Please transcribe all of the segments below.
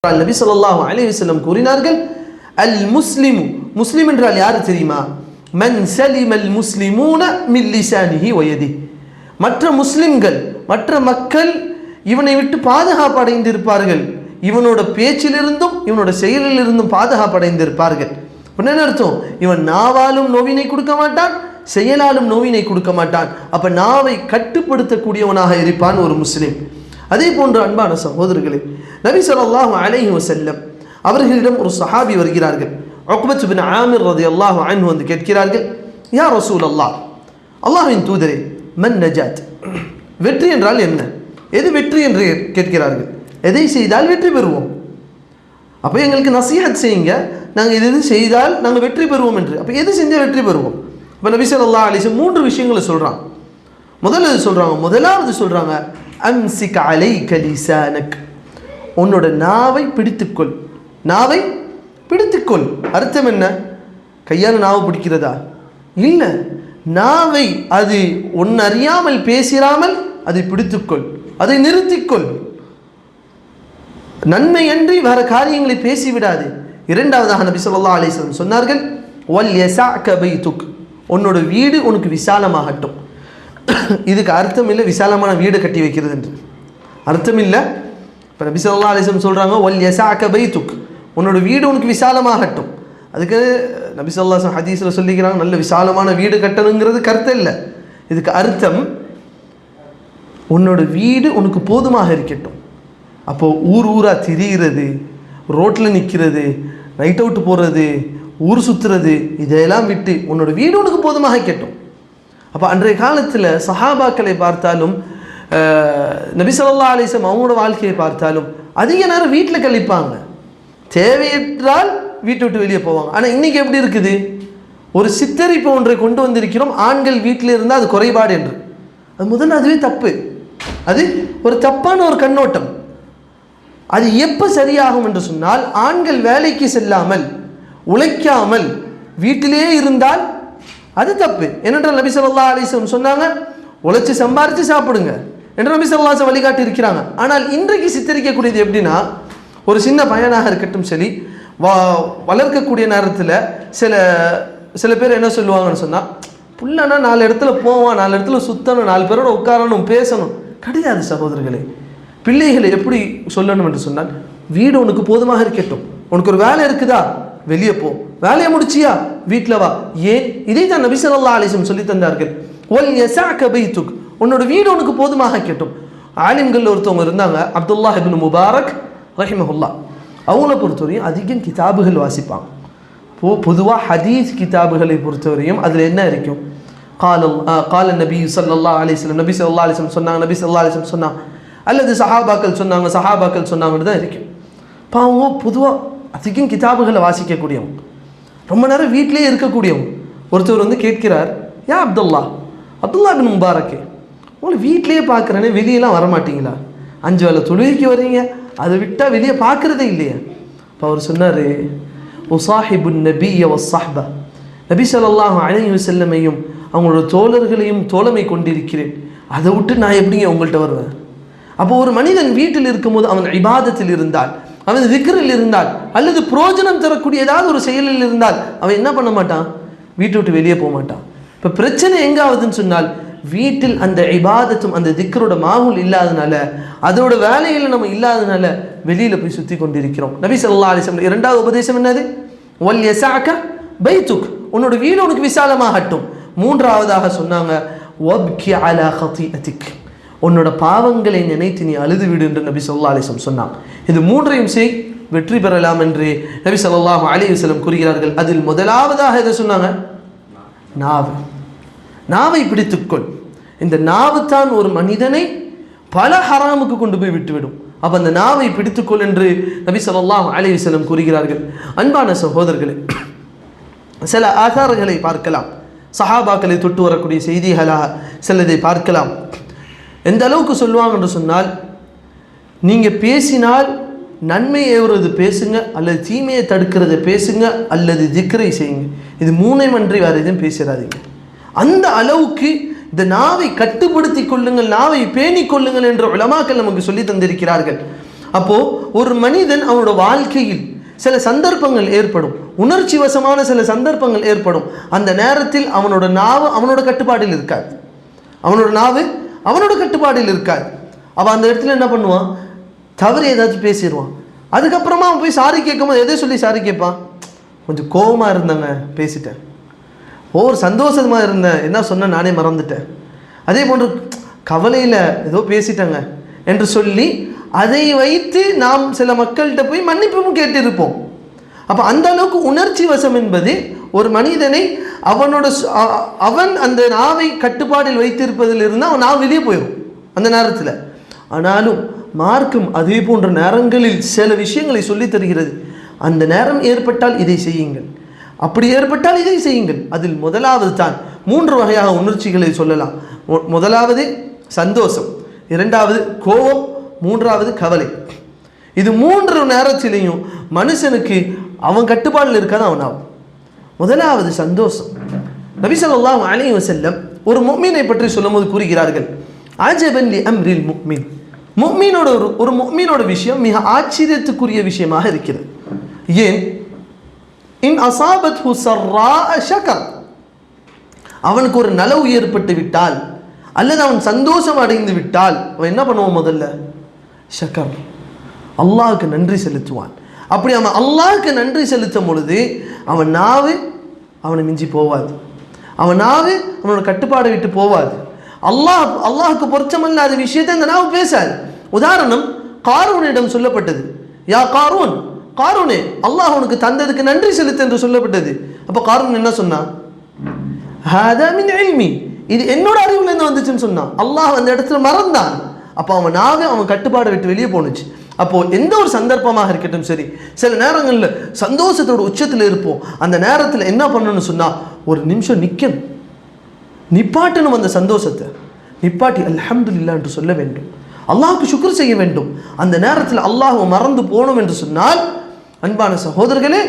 நபி ஸல்லல்லாஹு அலைஹி வஸல்லம் கூறினார்கள், அல் முஸ்லிமு, முஸ்லிம் என்றால் யாரு தெரியுமா? மன் சலிமல் முஸ்லிமூன மின் லிசானிஹி வ யதிஹி, மற்ற முஸ்லிம்கள் மற்ற மக்கள் இவனை விட்டு பாதுகாப்பு அடைந்திருப்பார்கள், இவனோட பேச்சிலிருந்தும் இவனோட செயலிலிருந்தும் பாதுகாப்பு அடைந்திருப்பார்கள். என்ன அர்த்தம்? இவன் நாவாலும் நோவினை கொடுக்க மாட்டான், செயலாலும் நோவினை கொடுக்க மாட்டான். அப்ப நாவை கட்டுப்படுத்தக்கூடியவனாக இருப்பான் ஒரு முஸ்லிம். அதே போன்று அன்பான சகோதரர்களே, நபி ஸல்லல்லாஹு அலைஹி வஸல்லம் அவர்களிடம் ஒரு சஹாபி வருகிறார்கள். உக்பத் இப்னு ஆமிர் ரலியல்லாஹு அன்ஹு வந்து கேட்கிறார்கள், யா ரசூலல்லாஹ், அல்லாஹ்வின் தூதரே, மன் நஜாத், வெற்றி என்றால் என்ன? எது வெற்றி என்று கேட்கிறார்கள். எதை செய்தால் வெற்றி பெறுவோம்? அப்போ எங்களுக்கு நசீஹத் செய்யுங்க, நாங்கள் இது செய்தால் நாங்கள் வெற்றி பெறுவோம் என்று. அப்போ எது செஞ்சால் வெற்றி பெறுவோம்? இப்போ நபி ஸல்லல்லாஹு அலைஹி வஸல்லம் 3 விஷயங்களை சொல்கிறாங்க. முதலாவது சொல்கிறாங்க, அம்சிக் அலைக லிசானக், உன்னோட நாவை பிடித்துக்கொள். நாவை பிடித்துக்கொள் அர்த்தம் என்ன? கையால் நாவை பிடிக்கிறதா? இல்லை, நாவை அது ஒன்னறியாமல் பேசிராமல் அதை பிடித்துக்கொள், அதை நிறுத்திக்கொள். நன்மை அன்றி வேற காரியங்களை பேசிவிடாது. இரண்டாவதாக நபி ஸல்லல்லாஹு அலைஹி வஸல்லம் சொன்னார்கள், வல் யஸஅக பைதுக், உன்னோட வீடு உனக்கு விசாலமாகட்டும். இதுக்கு அர்த்தம் இல்லை விசாலமான வீடு கட்டி வைக்கிறது என்று அர்த்தம் இல்லை. இப்போ நபி ஸல்லல்லாஹு அலைஹி வஸல்லம் சொல்கிறாங்க, வல் யஸஅக பைதுக், உன்னோட வீடு உனக்கு விசாலமாகட்டும். அதுக்கு நபி ஸல்லல்லாஹு அலைஹி வஸல்லம் ஹதீஸில் சொல்லிக்கிறாங்க, நல்ல விசாலமான வீடு கட்டணுங்கிறது கருத்து இல்லை. இதுக்கு அர்த்தம் உன்னோட வீடு உனக்கு போதுமாக இருக்கட்டும். அப்போது ஊராக திரிகிறது, ரோட்டில் நிற்கிறது, நைட் அவுட் போகிறது, ஊர் சுற்றுறது, இதையெல்லாம் விட்டு உன்னோட வீடு உனக்கு போதுமாக இருக்கட்டும். அப்போ அன்றைய காலத்தில் சஹாபாக்களை பார்த்தாலும் நபி ஸல்லல்லாஹு அலைஹி வஸல்லம் அவங்களோட வாழ்க்கையை பார்த்தாலும் அதிக நேரம் வீட்டில் கழிப்பாங்க, தேவையற்றால் வீட்டை விட்டு வெளியே போவாங்க. ஆனால் இன்றைக்கி எப்படி இருக்குது? ஒரு சித்தரிப்பு ஒன்றை கொண்டு வந்திருக்கிறோம், ஆண்கள் வீட்டில் இருந்தால் அது குறைபாடு என்று. அது முதல்ல அதுவே தப்பு, அது ஒரு தப்பான ஒரு கண்ணோட்டம். அது எப்போ சரியாகும் என்று சொன்னால், ஆண்கள் வேலைக்கு செல்லாமல் உழைக்காமல் வீட்டிலே இருந்தால் அது தப்பு. ஏனென்றால் நபி ஸல்லல்லாஹு அலைஹி வஸல்லம் சொன்னாங்க, உழைச்சி சம்பாரித்து சாப்பிடுங்க என்று நபி ஸல்லல்லாஹு அலைஹி வஸல்லம் வழிகாட்டி இருக்கிறாங்க. ஆனால் இன்றைக்கு சித்தரிக்கக்கூடியது எப்படின்னா, ஒரு சின்ன பையனாக இருக்கட்டும் சரி, வளர்க்கக்கூடிய நேரத்தில் சில பேர் என்ன சொல்லுவாங்கன்னு சொன்னால், புள்ளனா 4 இடத்துல போவான், 4 இடத்துல சுற்றணும், 4 பேரோட உட்காரணும், பேசணும். கிடையாது சகோதரர்களே. பிள்ளைகளை எப்படி சொல்லணும் என்று சொன்னால், வீடு உனக்கு போதுமாக இருக்கட்டும், உனக்கு ஒரு வேலை இருக்குதா, வெளியே போ, வேலையை முடிச்சியா வீட்டில் வா. ஏன்? இதை தான் நபி ஸல்லல்லாஹு அலைஹி வஸல்லம் சொல்லி தந்தார்கள். வல் யஸஅக பைதுக், உன்னோட வீடு உனக்கு போதுமாக இருக்கட்டும். ஆலிம்கள் ஒருத்தவங்க இருந்தாங்க, அப்துல்லாஹ் இப்னு முபாரக் ரஹிமஹுல்லாஹ். அவங்கள பொறுத்தவரையும் அதிகம் கிதாபுகள் வாசிப்பாங்க. பொதுவாக ஹதீஸ் கிதாபுகளை பொறுத்தவரையும் அதில் என்ன இருக்கும்? கால நபி ஸல்லல்லாஹு அலைஹி வஸல்லம், நபி ஸல்லல்லாஹு அலைஹி வஸல்லம் சொன்னாங்க, நபி ஸல்லல்லாஹு அலைஹி வஸல்லம் சொன்னாங்க, அல்லது சஹாபாக்கள் சொன்னாங்கன்னு தான் இருக்கும். இப்போ அவங்க பொதுவாக அதிகம் கிதாபுகளை வாசிக்கக்கூடியவங்க, ரொம்ப நேரம் வீட்டிலே இருக்கக்கூடியவங்க. ஒருத்தர் வந்து கேட்கிறார், யா அப்துல்லா பின் முபாரக்கே, உங்களை வீட்டிலேயே பார்க்குறேனே, வெளியெல்லாம் வரமாட்டீங்களா? 5 வேளை தொழுகைக்கு வரீங்க, அதை விட்டால் வெளியே பார்க்குறதே இல்லையா? இப்போ அவர் சொன்னார், உசாஹிபுன் நபிய வஸ்ஸஹ்பா, நபி ஸல்லல்லாஹு அலைஹி வஸல்லமையும் அவங்களோட தோழர்களையும் தோழமை கொண்டிருக்கிறேன், அதை விட்டு நான் எப்படிங்க உங்கள்கிட்ட வருவேன்? அப்போ ஒரு மனிதன் வீட்டில் இருக்கும்போது அவன் இபாதத்தில் இருந்தால், அவன் திக்ரில் இருந்தால், அல்லது புரோஜனம் தரக்கூடிய ஏதாவது ஒரு செயலில் இருந்தால் அவன் என்ன பண்ண மாட்டான்? வீட்டை விட்டு வெளியே போக மாட்டான். இப்போ பிரச்சனை எங்காவதுன்னு சொன்னால், வீட்டில் அந்த இபாதத்தும் அந்த திக்ரோட மாஹூல் இல்லாதனால, அதோட வேலையில் நம்ம இல்லாதனால வெளியில் போய் சுற்றி கொண்டிருக்கிறோம். நபி ஸல்லல்லாஹு அலைஹி வஸல்லம் இரண்டாவது உபதேசம் என்னது? வல் யஸஅக பைதுக், உன்னோட வீடு உனக்கு விசாலமாகட்டும். மூன்றாவதாக சொன்னாங்க, வப்கி அலா ஹதீஅதிக், உன்னோட பாவங்களை நினைத்து நீ அழுது விடு என்று நபி ஸல்லல்லாஹு அலைஹி வஸல்லம் சொன்னாங்க. இது மூன்றையும் செய், வெற்றி பெறலாம் என்று நபி ஸல்லல்லாஹு அலைஹி வஸல்லம் கூறுகிறார்கள். அதில் முதலாவதாக எதை சொன்னாங்க? நாவை பிடித்துக்கொள். இந்த நாவு தான் ஒரு மனிதனை பல ஹராமுக்கு கொண்டு போய் விட்டுவிடும். அப்போ அந்த நாவை பிடித்துக்கொள் என்று நபி ஸல்லல்லாஹு அலைஹி வஸல்லம் கூறுகிறார்கள். அன்பான சகோதரர்களே, சில ஆதாரங்களை பார்க்கலாம், சஹாபாக்களை தொட்டு வரக்கூடிய செய்திகளாக சிலதை பார்க்கலாம். எந்த அளவுக்கு சொல்லுவாங்க என்று சொன்னால், நீங்கள் பேசினால் நன்மை ஏவுறது பேசுங்க, அல்லது தீமையை தடுக்கிறத பேசுங்க, அல்லது திக்ரை செய்யுங்க. இது 3 அன்றி வேறு எதுவும் பேசிடாதீங்க. அந்த அளவுக்கு இந்த நாவை கட்டுப்படுத்தி கொள்ளுங்கள், நாவை பேணி கொள்ளுங்கள் என்று உலமாக்கள் நமக்கு சொல்லி தந்திருக்கிறார்கள். அப்போது ஒரு மனிதன் அவனோட வாழ்க்கையில் சில சந்தர்ப்பங்கள் ஏற்படும், உணர்ச்சி வசமான சில சந்தர்ப்பங்கள் ஏற்படும். அந்த நேரத்தில் அவனோட நாவு அவனோட கட்டுப்பாட்டில் இருக்காது, அவனோட நாவு அவனோட கட்டுப்பாட்டில் இருக்காது. அவன் அந்த இடத்துல என்ன பண்ணுவான், தவறு ஏதாச்சும் பேசிடுவான். அதுக்கப்புறமா அவன் போய் சாரி கேட்கும்போது எதை சொல்லி சாரி கேட்பான், கொஞ்சம் கோபமாக இருந்தாங்க பேசிட்டேன், ஒரு சந்தோஷமாக இருந்தேன் என்ன சொன்ன நானே மறந்துட்டேன், அதே போன்று கவலையில் ஏதோ பேசிட்டாங்க என்று சொல்லி அதை வைத்து நாம் சில மக்கள்கிட்ட போய் மன்னிப்பும் கேட்டிருப்போம். அப்போ அந்த அளவுக்கு உணர்ச்சி வசம் என்பது ஒரு மனிதனை அவன் அந்த நாவை கட்டுப்பாடில் வைத்திருப்பதிலிருந்து அவன் நாவு வெளியே போயிடும் அந்த நேரத்தில். ஆனாலும் மார்க்கம் அதே போன்ற நேரங்களில் சில விஷயங்களை சொல்லித் தருகிறது. அந்த நேரம் ஏற்பட்டால் இதை செய்யுங்கள், அப்படி ஏற்பட்டால் இதை செய்யுங்கள். அதில் முதலாவது தான் 3 வகையாக உணர்ச்சிகளை சொல்லலாம். முதலாவது சந்தோஷம், இரண்டாவது கோபம், மூன்றாவது கவலை. இது 3 நேரத்திலையும் மனுஷனுக்கு அவன் கட்டுப்பாடில் இருக்காது அவன் ஆகும். முதலாவது சந்தோஷம். நபி ஸல்லல்லாஹு அலைஹி வஸல்லம் ஒரு முஃமினை பற்றி சொல்லும்போது கூறுகிறார்கள், அஜபன் லி அம்ரில் முஃமின். ஒரு முஃமினோட விஷயம் மிக ஆச்சரியத்துக்குரிய விஷயமாக இருக்கிறது. ஏன்? இன் அஸாபத்ஹு ஸர்ராஅ ஷக்கர். அவனுக்கு ஒரு நலவு ஏற்பட்டு விட்டால் அல்லது அவன் சந்தோஷம் அடைந்து விட்டால் அவன் என்ன பண்ணுவான், முதல்ல ஷக்கர், அல்லாஹ்வுக்கு நன்றி செலுத்துவான். அப்படி அவன் அல்லாஹ்வுக்கு நன்றி செலுத்தும் பொழுது அவன் நாவு அவனை மிஞ்சி போவாது, அவன் நாவு அவனோட கட்டுப்பாடை விட்டு போவாது. அல்லாஹ்வுக்கு பொருத்தமல்லாத விஷயத்தை அந்த நாவு பேசாது. உதாரணம், காரூனிடம் சொல்லப்பட்டது, யா காரூன், காரூனே அல்லாஹ் உனக்கு தந்ததுக்கு நன்றி செலுத்து என்று சொல்லப்பட்டது. அப்போ காரூன் என்ன சொன்னான், ஹாதா மின் இல்மி, இது என்னோட அறிவுல இருந்து வந்துச்சுன்னு சொன்னான். அல்லாஹ் அந்த இடத்துல மறந்தான். அப்போ அவன் நாவு அவன் கட்டுப்பாடை விட்டு வெளியே போணுச்சு. அப்போது எந்த ஒரு சந்தர்ப்பமாக இருக்கட்டும் சரி, சில நேரங்களில் சந்தோஷத்தோட உச்சத்தில் இருப்போம். அந்த நேரத்தில் என்ன பண்ணணும்னு சொன்னால் ஒரு நிமிஷம் நிற்கணும், நிப்பாட்டணும். அந்த சந்தோஷத்தை நிப்பாட்டி அல்ஹம்துலில்லாஹ் என்று சொல்ல வேண்டும், அல்லாஹ்வுக்கு ஷுக்ர் செய்ய வேண்டும். அந்த நேரத்தில் அல்லாஹ்வை மறந்து போனோம் என்று சொன்னால், அன்பான சகோதரர்களே,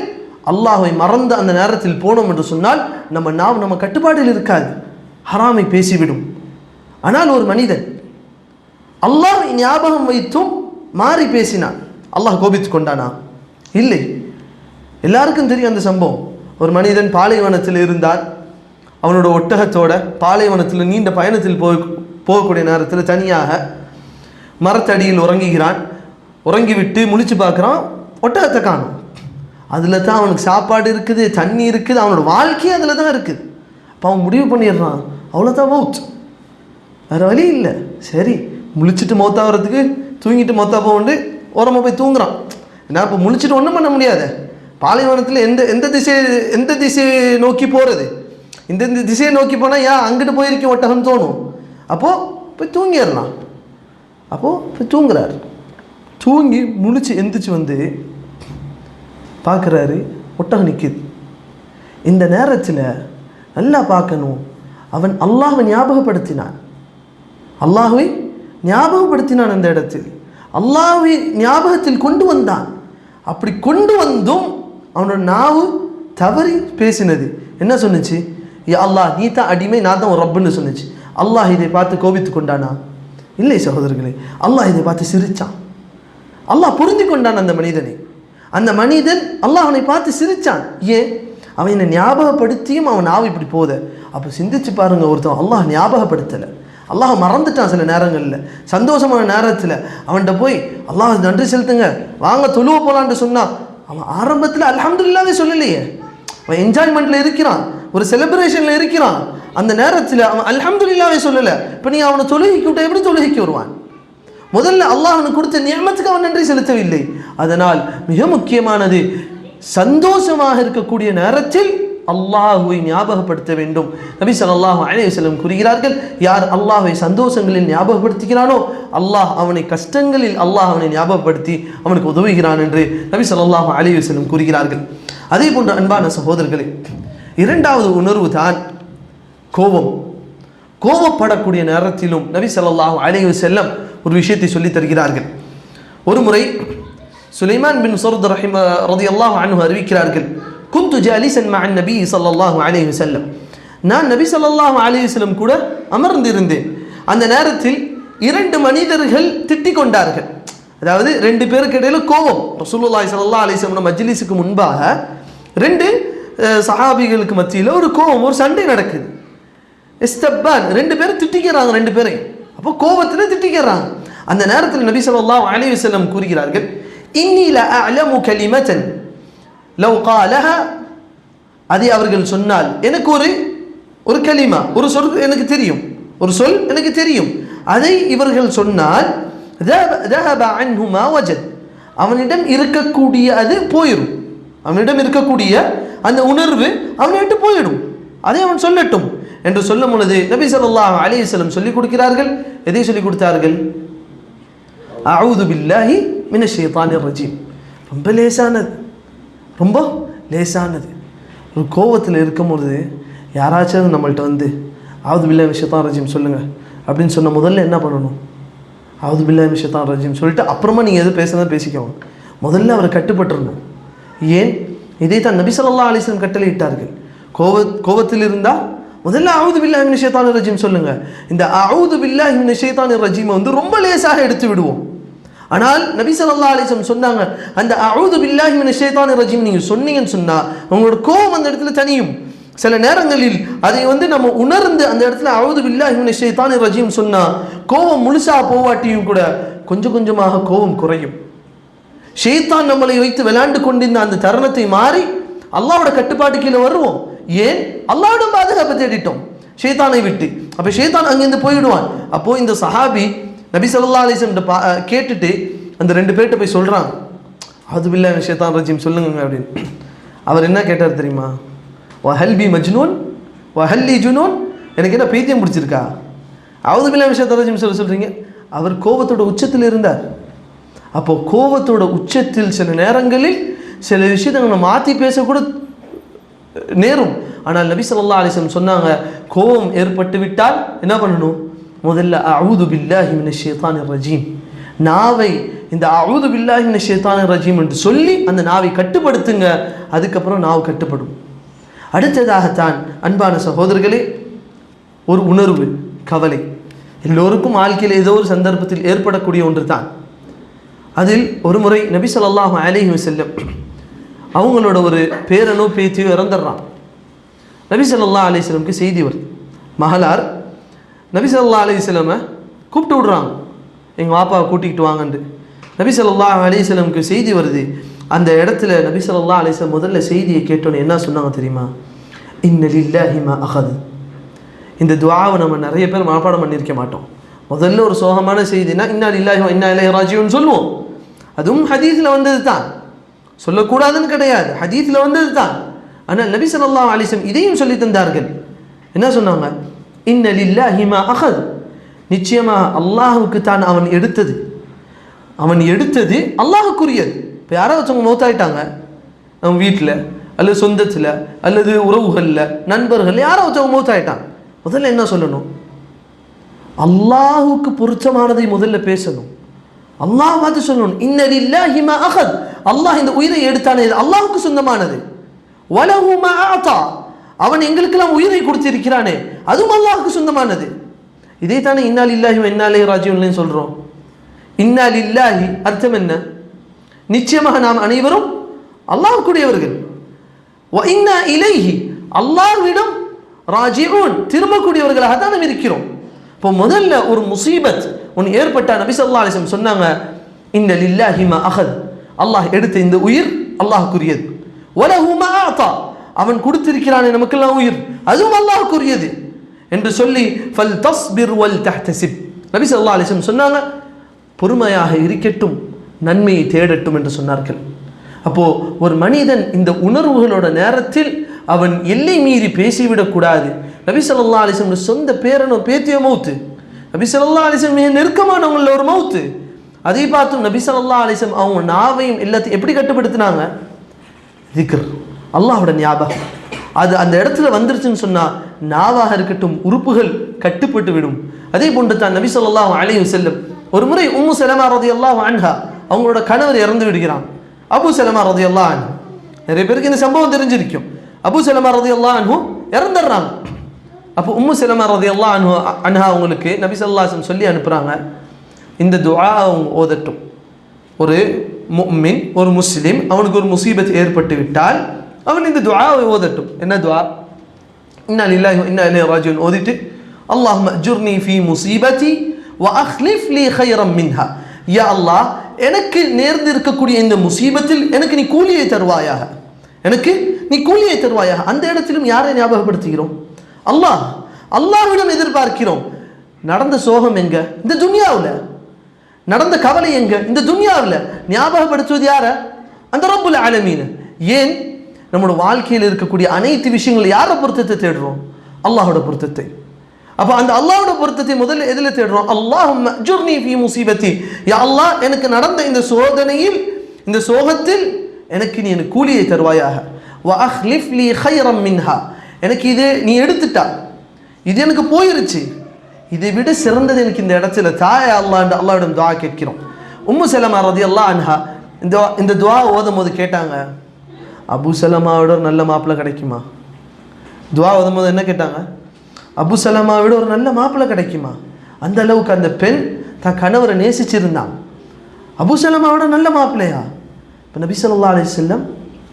அல்லாஹ்வை மறந்து அந்த நேரத்தில் போனோம் என்று சொன்னால் நம்ம கட்டுப்பாட்டில் இருக்காது, ஹராமை பேசிவிடும். ஆனால் ஒரு மனிதன் அல்லாஹ்வை ஞாபகம் வைத்தும் மாறி பேசினான், அல்லாஹ் கோபித்துக் கொண்டானா? இல்லை. எல்லாருக்கும் தெரியும் அந்த சம்பவம். ஒரு மனிதன் பாலைவனத்தில் இருந்தார், அவனோட ஒட்டகத்தோட பாலைவனத்தில் நீண்ட பயணத்தில் போகக்கூடிய நேரத்தில் தனியாக மரத்தடியில் உறங்குகிறான். உறங்கிவிட்டு முழிச்சு பார்க்குறான், ஒட்டகத்தை காணும். அதில் தான் அவனுக்கு சாப்பாடு இருக்குது, தண்ணி இருக்குது, அவனோட வாழ்க்கையே அதில் தான் இருக்குது. அப்போ அவன் முடிவு பண்ணிடுறான், அவ்வளோதான் மவுத், வேறு வழி இல்லை. சரி, முழிச்சிட்டு மௌத்தாகிறதுக்கு தூங்கிட்டு மொத்தா போண்டு ஓரமாக போய் தூங்குறான். ஏன்னா இப்போ முழிச்சிட்டு ஒன்றும் பண்ண முடியாது. பாலைவனத்தில் எந்த திசையை நோக்கி போகிறது, இந்த திசையை நோக்கி போனால் ஏன் அங்கிட்டு போயிருக்கேன் ஒட்டகம் தோணும். அப்போது போய் தூங்கிடலாம். அப்போது போய் தூங்குறாரு. தூங்கி முழிச்சு எந்திரிச்சு வந்து பார்க்குறாரு, ஒட்டகம் நிற்கிது. இந்த நேரத்தில் நல்லா பார்க்கணும், அவன் அல்லாஹ்வை ஞாபகப்படுத்தினான், அல்லாஹ்வை ஞாபகப்படுத்தினான். அந்த இடத்தில் அல்லாஹ்வை ஞாபகத்தில் கொண்டு வந்தான். அப்படி கொண்டு வந்தும் அவனோட நாவு தவறி பேசினது. என்ன சொன்னுச்சு? யா அல்லாஹ், நீ தான் அடிமை, நான் தான் ஒரு ரப்புன்னு சொன்னுச்சு. அல்லாஹ் இதை பார்த்து கோபித்து கொண்டானா? இல்லை சகோதரர்களே, அல்லாஹ் இதை பார்த்து சிரித்தான். அல்லாஹ் புரிந்து கொண்டான் அந்த மனிதனை. அந்த மனிதன் அல்லாஹ் அவனை பார்த்து சிரித்தான். ஏன்? அவன் என்னை ஞாபகப்படுத்தியும் அவன் நாவு இப்படி போத. அப்போ சிந்திச்சு பாருங்கள், ஒருத்தன் அல்லாஹ் ஞாபகப்படுத்தலை, அல்லாஹ் மறந்துட்டான். சில நேரங்களில் சந்தோஷமான நேரத்தில் அவன்கிட்ட போய் அல்லாஹ் நன்றி செலுத்துங்க, வாங்க தொழுவ போகலான்னு சொன்னான். அவன் ஆரம்பத்தில் அல்ஹம்துலில்லாஹ்வே சொல்லலையே, அவன் என்ஜாய்மெண்ட்டில் இருக்கிறான், ஒரு செலிப்ரேஷனில் இருக்கிறான். அந்த நேரத்தில் அவன் அல்ஹம்துலில்லாஹ்வே சொல்லலை. இப்போ நீ அவனை தொழுகைக்கு விட்ட எப்படி தொழுகைக்கு வருவான்? முதல்ல அல்லாஹ் அவனுக்கு கொடுத்த நியமத்துக்கு அவன் நன்றி செலுத்தவில்லை. அதனால் மிக முக்கியமானது, சந்தோஷமாக இருக்கக்கூடிய நேரத்தில் அல்லாஹ்வை ஞாபகப்படுத்த வேண்டும். நபி ஸல்லல்லாஹு அலைஹி வஸல்லம் கூறுகிறார்கள், யார் அல்லாஹ்வை சந்தோஷங்களில் ஞாபகப்படுத்துகிறானோ அல்லாஹ் அவனை கஷ்டங்களில் அவனை ஞாபகப்படுத்தி அவனுக்கு உதவுகிறான் என்று நபி ஸல்லல்லாஹு அலைஹி வஸல்லம் கூறுகிறார்கள். அதே போன்ற அன்பான சகோதரர்களே, இரண்டாவது உணர்வு தான் கோபம். கோபப்படக்கூடிய நேரத்திலும் நபி ஸல்லல்லாஹு அலைஹி வஸல்லம் ஒரு விஷயத்தை சொல்லித் தருகிறார்கள். ஒரு முறை சுலைமான் பின் சர்த் ரலியல்லாஹு அன்ஹு அறிவிக்கிறார்கள், குந்து ஜாலிசன் மஅன் நபி ஸல்லல்லாஹு அலைஹி வஸல்லம், நான் நபி ஸல்லல்லாஹு அலைஹி வஸல்லம் கூட அமர்ந்திருந்தேன். அந்த நேரத்தில் 2 மனிதர்கள் திட்டிக் கொண்டார்கள். அதாவது ரெண்டு பேருக்கு இடையில கோபம். ரசூலுல்லாஹி ஸல்லல்லாஹு அலைஹி வஸல்லம் மஜ்லிஸுக்கு முன்பாக ரெண்டு சஹாபிகளுக்கு மத்தியில் ஒரு கோபம், ஒரு சண்டை நடக்குது. இஸ்தப்பான், ரெண்டு பேரும் திட்டிக்கிறாங்க, ரெண்டு பேரையும். அப்போ கோபத்தில் திட்டிக்கிறாங்க. அந்த நேரத்தில் நபி ஸல்லல்லாஹு அலைஹி வஸல்லம் கூறுகிறார்கள், இன்னி லஅலமு கலிமத்தன் லவ் காலஹா, அதை அவர்கள் சொன்னால் எனக்கு ஒரு கலிமா, ஒரு சொல் எனக்கு தெரியும், ஒரு சொல் எனக்கு தெரியும், அதை இவர்கள் சொன்னால் ذهب عنه ما وجد, அவனிடம் இருக்கக்கூடிய அது போயிடும், அவனிடம் இருக்கக்கூடிய அந்த உணர்வு அவனை விட்டு போயிடும், அதை அவன் சொல்லட்டும் என்று சொல்லும் பொழுது நபி ஸல்லல்லாஹு அலைஹி வஸல்லம் சொல்லிக் கொடுக்கிறார்கள். எதை சொல்லிக் கொடுத்தார்கள்? அஊது பில்லாஹி மினஷ் ஷைத்தானிர் ரஜீம். ரொம்ப லேசானது, ரொம்ப லேசானது. ஒரு கோவத்தில் இருக்கும் பொழுது யாராச்சும் நம்மள்ட்ட வந்து அஊது பில்லாஹி மினஷ் ஷைத்தானிர் ரஜீம் சொல்லுங்க அப்படின்னு சொன்ன முதல்ல என்ன பண்ணணும்? அஊது பில்லாஹி மினஷ் ஷைத்தானிர் ரஜீம் சொல்லிட்டு அப்புறமா நீங்கள் எது பேசுனா பேசிக்கோங்க. முதல்ல அவர் கட்டுப்பட்டுறணும். ஏன்? இதைத்தான் நபி ஸல்லல்லாஹு அலைஹி வஸல்லம் கட்டளையிட்டார்கள். கோவத்தில் இருந்தால் முதல்ல அஊது பில்லாஹி மினஷ் ஷைத்தானிர் ரஜீம் சொல்லுங்க. இந்த அஊது பில்லாஹி மினஷ் ஷைத்தானிர் ரஜீம் வந்து ரொம்ப லேசாக எடுத்து விடுவோம். ஆனால் நபி ஸல்லல்லாஹு அலைஹி வஸல்லம் சொன்னாங்க, அந்த அஊது பில்லாஹி மினஷ் ஷைத்தானிர் ரஜீம் நீங்கள் சொன்னீங்கன்னு சொன்னால் உங்களோட கோபம் அந்த இடத்துல தனியும். சில நேரங்களில் அதை வந்து நம்ம உணர்ந்து அந்த இடத்துல அஊது பில்லாஹி மினஷ் ஷைத்தானிர் ரஜீம் சொன்னால் கோபம் முழுசாக போவாட்டியும் கூட கொஞ்சம் கொஞ்சமாக கோபம் குறையும். ஷைத்தான் நம்மளை வைத்து விளையாண்டு கொண்டிருந்த அந்த தருணத்தை மாறி அல்லாஹ்வோட கட்டுப்பாட்டு கீழே வருவோம். ஏன்? அல்லாஹ்வோட பாதுகாப்பை தேடிட்டோம் ஷைத்தானை விட்டு. அப்போ ஷைத்தான் அங்கேருந்து போயிடுவான். அப்போது இந்த சஹாபி நபி ஸல்லல்லாஹு அலைஹி வஸல்லம் கேட்டுட்டு அந்த ரெண்டு பேர்கிட்ட போய் சொல்கிறான், அஊது பில்லாஹி மினஷ் ஷைத்தானிர் ரஜீம் சொல்லுங்க அப்படின்னு. அவர் என்ன கேட்டார் தெரியுமா? வஹல் பி மஜ்னூன் வஹல்லி ஜுனூன், எனக்கு என்ன பைத்தியம் பிடிச்சிருக்கா? அஊது பில்லாஹி மினஷ் ஷைத்தானிர் ரஜீம் சொல்கிறீங்க. அவர் கோபத்தோட உச்சத்தில் இருந்தார். அப்போது கோபத்தோட உச்சத்தில் சில நேரங்களில் சில விஷயத்தை நம்ம மாற்றி பேசக்கூட நேரும். ஆனால் நபி ஸல்லல்லாஹு அலைஹி வஸல்லம் சொன்னாங்க, கோபம் ஏற்பட்டு விட்டால் என்ன பண்ணணும்? முதல்ல அஊது பில்லாஹி மினஷ் ஷைத்தானிர் ரஜீம், நாவை இந்த அஊது பில்லாஹி மினஷ் ஷைத்தானிர் ரஜீம் என்று சொல்லி அந்த நாவை கட்டுப்படுத்துங்க. அதுக்கப்புறம் நாவு கட்டுப்படும். அடுத்ததாகத்தான் அன்பான சகோதரர்களே, ஒரு உணர்வு, கவலை எல்லோருக்கும் வாழ்க்கையில் ஏதோ ஒரு சந்தர்ப்பத்தில் ஏற்படக்கூடிய ஒன்று தான். அதில் ஒரு முறை நபி ஸல்லல்லாஹு அலைஹி வஸல்லம் அவங்களோட ஒரு பேரனோ பேத்தியோ இறந்துடுறான். நபி ஸல்லல்லாஹு அலைஹி வஸல்லம்க்கு செய்தி வருது. மகளார் நபி ஸல்லல்லாஹு அலைஹி வஸல்லமை கூப்பிட்டு விடுறாங்க, எங்கள் வாப்பாவை கூட்டிகிட்டு வாங்கன்ட்டு. நபி ஸல்லல்லாஹு அலைஹி வஸல்லம்க்கு செய்தி வருது. அந்த இடத்துல நபி ஸல்லல்லாஹு அலைஹி வஸல்லம் முதல்ல செய்தியை கேட்டோன்னு என்ன சொன்னாங்க தெரியுமா? இன்ன லில்லாஹி மா அகது. இந்த துஆவை நம்ம நிறைய பேர் மனப்பாடம் பண்ணியிருக்க மாட்டோம். முதல்ல ஒரு சோகமான செய்தினா இன்னா லில்லாஹி வ இன்னா இலைஹி ராஜிஊன் சொல்லுவோம். அதுவும் ஹதீஸில் வந்தது தான், சொல்லக்கூடாதுன்னு கிடையாது, ஹதீஸில் வந்தது தான். ஆனால் நபி ஸல்லல்லாஹு அலைஹி வஸல்லம் இதையும் சொல்லி தந்தார்கள். என்ன சொன்னாங்க? இன்ன லில்லாஹி மா அகது, நிச்சயமாக அல்லாஹுக்கு தான் அவன் எடுத்தது அல்லாஹுக்குரியது. இப்போ யாரோ ஒருத்தவங்க மௌத்தாயிட்டாங்க, நம்ம வீட்டில் அல்லது சொந்தத்தில் அல்லது உறவுகளில் நண்பர்கள் யாரோ ஒருத்தவங்க மௌத்தாயிட்டாங்க, முதல்ல என்ன சொல்லணும்? அல்லாஹுக்கு பொருத்தமானதை முதல்ல பேசணும். அல்லாஹ் பார்த்து சொல்லணும், இன்ன லில்லாஹி மா அகத், அல்லாஹ் இந்த உயிரை எடுத்தானே இது அல்லாஹுக்கு சொந்தமானது. வலஹு மா ஆதா, அவன் எங்களுக்கெல்லாம் உயிரை கொடுத்திருக்கிறானே அதுவும் அல்லாஹுக்கு சொந்தமானது. இதைத்தானே இன்னா லில்லாஹி வ இன்னா இலைஹி ராஜிஊன் சொல்கிறோம். இன்னா லில்லாஹி அர்த்தம் என்ன? நிச்சயமாக நாம் அனைவரும் அல்லாஹ்வுக்குரியவர்கள். வ இன்னா இலைஹி, அல்லாஹ்விடம் ராஜிஊன், திரும்பக்கூடியவர்களாக தான் நாம் இருக்கிறோம். இப்போ முதல்ல ஒரு முசீபத் ஒன்று ஏற்பட்டால் நபி ஸல்லல்லாஹு அலைஹி வஸல்லம் சொன்னாங்க, இன்ன லில்லாஹி மா அகத், அல்லாஹ் எடுத்த இந்த உயிர் அல்லாஹ்வுக்குரியது. வலஹு மா ஆதா, அவன் கொடுத்திருக்கிறானே நமக்கெல்லாம் உயிர் அதுவும் அல்லாஹ்வுக்குரியது என்று சொல்லி ஃபல் தஸ்பிர் வல் தஹ்தசிப், நபி ஸல்லல்லாஹு அலைஹி வஸல்லம் சொன்னாங்க, பொறுமையாக இருக்கட்டும், நன்மையை தேடட்டும் என்று சொன்னார்கள். அப்போது ஒரு மனிதன் இந்த உணர்வுகளோட நேரத்தில் அவன் எல்லை மீறி பேசிவிடக்கூடாது. நபி ஸல்லல்லாஹு அலைஹி வஸல்லம் சொந்த பேரனோ பேத்தியோ மௌத்து, நபி ஸல்லல்லாஹு அலைஹி வஸல்லம் மிக நெருக்கமானவங்கள ஒரு மௌத்து. அதை பார்த்தும் நபி ஸல்லல்லாஹு அலைஹி வஸல்லம் அவங்க நாவையும் எல்லாத்தையும் எப்படி கட்டுப்படுத்தினாங்க? திக்ர், அல்லாஹ்வோட ஞாபகம். அது அந்த இடத்துல வந்துருச்சுன்னு சொன்னால் நாவாக இருக்கட்டும் உறுப்புகள் கட்டுப்பட்டு விடும். அதே போன்று தான் நபி ஸல்லல்லாஹு அலைஹி வஸல்லம் ஒரு முறை உம்மு சலமா ரலியல்லாஹு அன்ஹா அவங்களோட கணவர் இறந்து விடுகிறான். அபு சலமா ரலியல்லாஹு அன்ஹு, நிறைய பேருக்கு இந்த சம்பவம் தெரிஞ்சிருக்கும். அபு சலமா ரலியல்லாஹு அன்ஹு இறந்துடுறாங்க. அப்போ உம்மு சலமா ரலியல்லாஹு அன்ஹா அவங்களுக்கு நபி ஸல்லல்லாஹு அலைஹி வஸல்லம் சொல்லி அனுப்புகிறாங்க, இந்த துஆ அவங்க ஓதட்டும். ஒரு முஃமின், ஒரு முஸ்லிம், அவனுக்கு ஒரு முசீபத் ஏற்பட்டு விட்டால் அவன் இந்த துஆவை ஓதட்டும். என்ன துஆ? இன்னா லில்லாஹி வ இன்னா இலைஹி ராஜிஊன் ஓதிட்டு, அல்லாஹும்ம அஜ்ர்னி ஃபீ முஸீபதி வ அக்லிஃப் லீ கைரம் மின்ஹா. யா அல்லாஹ், எனக்கு நேர்ந்து இருக்கக்கூடிய இந்த முசீபத்தில் எனக்கு நீ கூலியை தருவாயாக, எனக்கு நீ கூலியை தருவாயாக. அந்த இடத்திலும் யாரை ஞாபகப்படுத்துகிறோம்? அல்லாஹ்விடம் எதிர்பார்க்கிறோம். நடந்த சோகம் எங்க? இந்த துன்யாவில். நடந்த கவலை எங்க? இந்த துன்யாவில். ஞாபகப்படுத்துவது யார? அந்த ரப்புல் ஆலமீன். ஏன் நம்மளோட வாழ்க்கையில் இருக்கக்கூடிய அனைத்து விஷயங்கள் யாரை பொருத்தத்தை தேடுறோம்? அல்லாஹோட பொருத்தத்தை. அப்போ அந்த அல்லாஹோட பொருத்தத்தை முதல்ல எதில் தேடுறோம்? அல்லாஹும்ம அஜ்ர்னி ஃபீ முஸீபதி. யா அல்லாஹ், எனக்கு நடந்த இந்த சோதனையில், இந்த சோகத்தில் எனக்கு நீ எனக்கு கூலியை தருவாயாக. வ அக்லிஃப் லீ கைரம் மின்ஹா. எனக்கு இது நீ எடுத்துட்டா, இது எனக்கு போயிருச்சு, இதை விட சிறந்தது எனக்கு இந்த இடத்துல தாய அல்லாஹ் அல்லாஹ்விடம் துஆ கேட்கிறோம். உம்மு சலமா ரலியல்லாஹு அன்ஹா இந்த துஆ ஓதும் போது கேட்டாங்க, அபு சலமாவோட ஒரு நல்ல மாப்பிள்ளை கிடைக்குமா? துஆ ஓதும் போது என்ன கேட்டாங்க? அபு சலமாவோட ஒரு நல்ல மாப்பிள்ளை கிடைக்குமா? அந்த அளவுக்கு அந்த பெண் தன் கணவரை நேசிச்சிருந்தான். அபு சலமாவோட நல்ல மாப்பிள்ளையா? இப்போ நபி ஸல்லல்லாஹு அலைஹி வஸல்லம்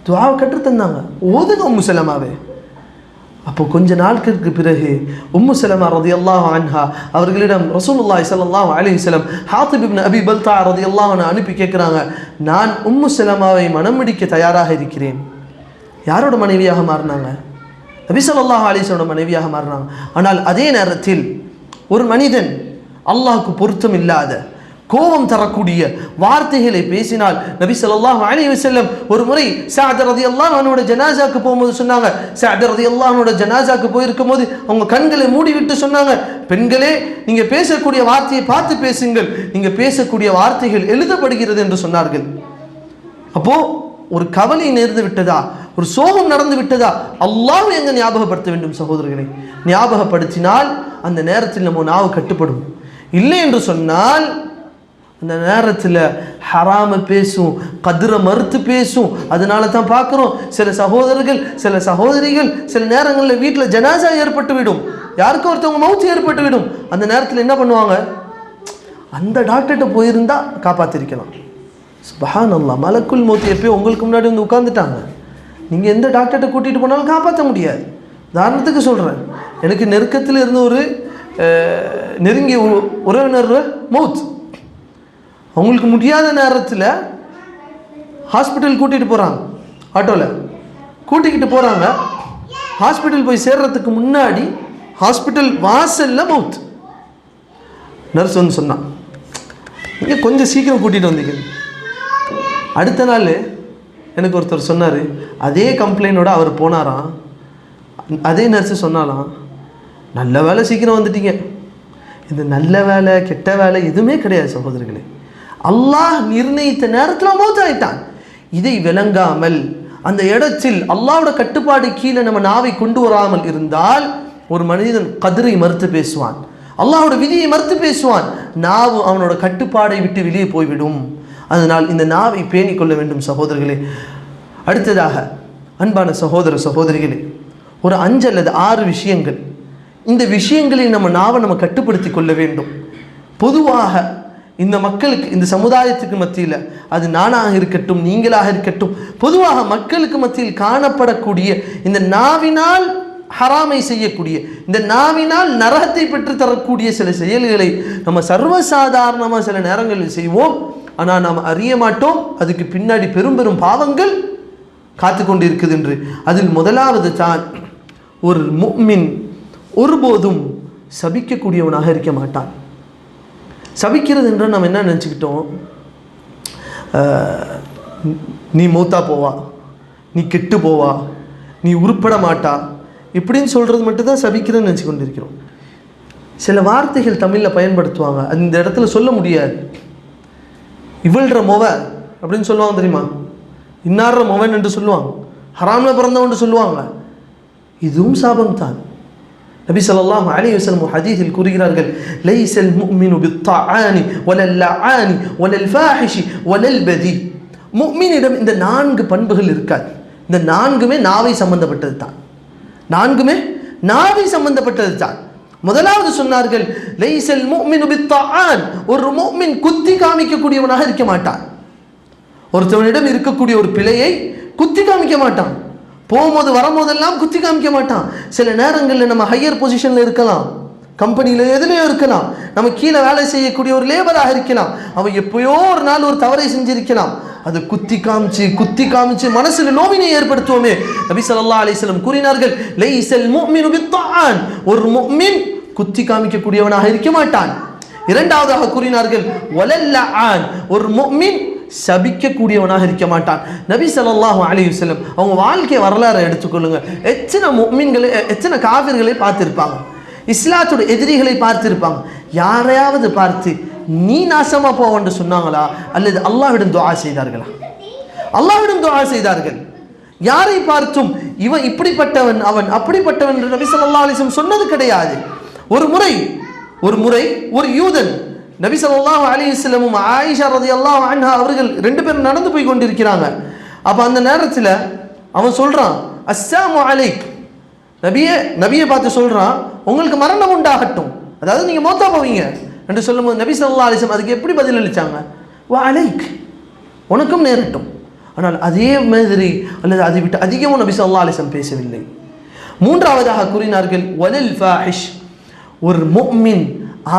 துஆவை கற்றுத்தந்தாங்க, ஓதுங்க உம்மு சலமாவே. அப்போ கொஞ்ச நாட்களுக்கு பிறகு உம்மு சலமா ரலியல்லாஹு அன்ஹா அவர்களிடம் ரசூலுல்லாஹி ஸல்லல்லாஹு அலைஹி வஸல்லம் ஹாத்திப் இப்னு அபி பல்தா ரலியல்லாஹு அன்ஹு அனுப்பி கேட்குறாங்க, நான் உம்மு சலமாவை மனம் முடிக்க தயாராக இருக்கிறேன். யாரோட மனைவியாக மாறினாங்க? நபி ஸல்லல்லாஹு அலைஹி வஸல்லம் மனைவியாக மாறினாங்க. ஆனால் அதே நேரத்தில் ஒரு மனிதன் அல்லாஹ்வுக்கு பொருத்தம் இல்லாத, கோபம் தரக்கூடிய வார்த்தைகளை பேசினால் நபி ஸல்லல்லாஹு அலைஹி வஸல்லம் ஒரு முறை சஅத் ரலியல்லாஹு அன்ஹுவோட ஜனாஸாக்கு போகும்போது சொன்னாங்க, சஅத் ரலியல்லாஹு அன்ஹுவோட ஜனாஸாக்கு போயிருக்கும் போது அவங்க கண்களை மூடிவிட்டு சொன்னாங்க, பெண்களே, நீங்க பேசக்கூடிய வார்த்தையை பார்த்து பேசுங்கள், நீங்க பேசக்கூடிய வார்த்தைகள் எழுதப்படுகிறது என்று சொன்னார்கள். அப்போ ஒரு கவலை நேர்ந்து விட்டதா, ஒரு சோகம் நடந்து விட்டதா, அல்லாஹ் எங்க ஞாபகப்படுத்த வேண்டும் சகோதரர்களை. ஞாபகப்படுத்தினால் அந்த நேரத்தில் நம்ம நாவு கட்டுப்படும். இல்லை என்று சொன்னால் அந்த நேரத்தில் ஹராம பேசும், கதிரை மறுத்து பேசும். அதனால தான் பார்க்குறோம் சில சகோதரர்கள், சில சகோதரிகள் சில நேரங்களில் வீட்டில் ஜனாசா ஏற்பட்டு விடும், யாருக்கும் ஒருத்தவங்க மௌத்து ஏற்பட்டு விடும். அந்த நேரத்தில் என்ன பண்ணுவாங்க? அந்த டாக்டர்கிட்ட போயிருந்தா காப்பாற்றிருக்கலாம். சுப்ஹானல்லாஹ், மலக்குல் மௌத் எப்பயும் உங்களுக்கு முன்னாடி வந்து உட்காந்துட்டாங்க. நீங்கள் எந்த டாக்டர்கிட்ட கூட்டிகிட்டு போனாலும் காப்பாற்ற முடியாது. உதாரணத்துக்கு சொல்கிறேன், எனக்கு நெருக்கத்தில் இருந்த ஒரு நெருங்கிய உறவினர் மௌத். அவங்களுக்கு முடியாத நேரத்தில் ஹாஸ்பிட்டல் கூட்டிகிட்டு போகிறாங்க, ஆட்டோவில் கூட்டிக்கிட்டு போகிறாங்க. ஹாஸ்பிட்டல் போய் சேர்றதுக்கு முன்னாடி ஹாஸ்பிட்டல் வாசலில் மவுத். நர்ஸ் வந்து சொன்னான், நீங்கள் கொஞ்சம் சீக்கிரம் கூட்டிகிட்டு வந்தீங்க. அடுத்த நாள் எனக்கு ஒருத்தர் சொன்னார், அதே கம்ப்ளைண்டோடு அவர் போனாராம். அதே நர்ஸு சொன்னாலாம், நல்ல வேலை சீக்கிரம் வந்துட்டீங்க. இந்த நல்ல வேலை கெட்ட வேலை எதுவுமே கிடையாது சகோதரர்களே. அல்லாஹ் நிர்ணயித்த நேரத்தில் மௌத்தாயிட்டான். இதை விளங்காமல் அந்த இடத்தில் அல்லாஹ்வோட கட்டுப்பாடு கீழே நம்ம நாவை கொண்டு வராமல் இருந்தால் ஒரு மனிதன் கதிரை மறுத்து பேசுவான், அல்லாஹ்வோட விதியை மறுத்து பேசுவான். நாவு அவனோட கட்டுப்பாடை விட்டு வெளியே போய்விடும். அதனால் இந்த நாவை பேணிக் கொள்ள வேண்டும் சகோதரர்களே. அடுத்ததாக அன்பான சகோதர சகோதரிகளே, ஒரு 5 அல்லது 6 விஷயங்கள், இந்த விஷயங்களை நம்ம நாவை நம்ம கட்டுப்படுத்தி கொள்ள வேண்டும். பொதுவாக இந்த மக்களுக்கு, இந்த சமுதாயத்துக்கு மத்தியில், அது நானாக இருக்கட்டும் நீங்களாக இருக்கட்டும், பொதுவாக மக்களுக்கு மத்தியில் காணப்படக்கூடிய இந்த நாவினால் ஹராமை செய்யக்கூடிய, இந்த நாவினால் நரகத்தை பெற்று தரக்கூடிய சில செயல்களை நம்ம சர்வசாதாரணமாக சில நேரங்களில் செய்வோம். ஆனால் நாம் அறிய மாட்டோம், அதுக்கு பின்னாடி பெரும் பெரும் பாவங்கள் காத்து கொண்டு இருக்குது என்று. அதில் முதலாவது தான், ஒரு முஃமின் ஒருபோதும் சபிக்கக்கூடியவனாக இருக்க மாட்டான். சபிக்கிறது என்றால் நம்ம என்ன நினச்சிக்கிட்டோம், நீ மூத்தா போவா, நீ கெட்டு போவா, நீ உருப்பட மாட்டா, இப்படின்னு சொல்கிறது மட்டும்தான் சபிக்கிறதுன்னு நினச்சி கொண்டிருக்கிறோம். சில வார்த்தைகள் தமிழில் பயன்படுத்துவாங்க, அது இந்த இடத்துல சொல்ல முடியாது. இவள்ற மொவ அப்படின்னு சொல்லுவாங்க தெரியுமா, இன்னார்ற மொவன் என்று சொல்லுவாங்க, ஹராமில் பிறந்தவன் சொல்லுவாங்க. இதுவும் சாபம் தான். நபி ஸல்லல்லாஹு அலைஹி வஸல்லம் ஹதீஸில் கூறுகிறார்கள், லைஸல் முஃமினு பித்தாஆனி வலல் லஆனி வலல் ஃபாஹிஷி வலல் பதி. முஃமினிடம் இந்த 4 பண்புகள் இருக்காது. இந்த 4மே நாவை சம்பந்தப்பட்டது தான். 4மே நாவை சம்பந்தப்பட்டது தான். முதலாவது சொன்னார்கள், லைஸல் முஃமினு பித்தாஆன், ஒரு முஃமின் குத்தி காமிக்கக்கூடியவனாக இருக்க மாட்டான். ஒருத்தவனிடம் இருக்கக்கூடிய ஒரு பிழையை குத்தி காமிக்க மாட்டான். போகும்போது வரும்போதெல்லாம் குத்தி காமிக்க மாட்டான். சில நேரங்களில் நம்ம ஹையர் பொசிஷனில் இருக்கலாம், கம்பெனியில் எதுலேயோ இருக்கலாம், நம்ம கீழே வேலை செய்யக்கூடிய ஒரு லேபராக இருக்கலாம். அவன் எப்பயோ ஒரு நாள் ஒரு தவறை செஞ்சிருக்கலாம். அது குத்தி காமிச்சு மனசில் நோவினை ஏற்படுத்துவோமே. நபி ஸல்லல்லாஹு அலைஹி வஸல்லம் கூறினார்கள், லைஸல் முஃமினு பித்தான், ஒரு முஃமின் குத்தி காமிக்கக்கூடியவனாக இருக்க மாட்டான். இரண்டாவதாக கூறினார்கள், வலல்லான், ஒரு முஃமின் சபிக்கக்கூடியவனாக இருக்க மாட்டான். நபி ஸல்லல்லாஹு அலைஹி வஸல்லம் அவங்க வாழ்க்கை வரலாறு எடுத்துக்கொள்ளுங்க. எத்தனை முஃமின்களை, எத்தனை காஃபிர்களை பார்த்திருப்பாங்க, இஸ்லாத்தோட எதிரிகளை பார்த்திருப்பாங்க. யாரையாவது பார்த்து நீ நாசமா போவன்னு சொன்னாங்களா, அல்லது அல்லாஹ்விடம் துஆ செய்தார்களா? அல்லாஹ்விடம் துஆ செய்தார்கள். யாரை பார்த்தும் இவன் இப்படிப்பட்டவன், அவன் அப்படிப்பட்டவன் என்று நபி ஸல்லல்லாஹு அலைஹி வஸல்லம் சொன்னது கிடையாது. ஒரு முறை ஒரு யூதன் நபி ஸல்லல்லாஹு அலைஹி வஸல்லமும் ஆயிஷா ரலியல்லாஹு அன்ஹா அவர்கள் ரெண்டு பேரும் நடந்து போய் கொண்டிருக்கிறாங்க. அப்ப அந்த நேரத்தில் அவன் சொல்றான், அஸ்ஸலாமு அலைக், நபியை பார்த்து சொல்றான், உங்களுக்கு மரணம் உண்டாகட்டும், அதாவது நீங்க மௌத்தா போவீங்க என்று சொல்லும்போது நபி ஸல்லல்லாஹு அலைஹி வஸல்லம் அதுக்கு எப்படி பதில் அளிச்சாங்க? வ அலைக், உனக்கும் நேரட்டும். ஆனால் அதே மாதிரி அல்லது அதை விட்டு அதிகமும் நபி ஸல்லல்லாஹு அலைஹி வஸல்லம் பேசவில்லை. மூன்றாவதாக கூறினார்கள், வலல் ஃபாஹிஷ், ஒரு முஃமின்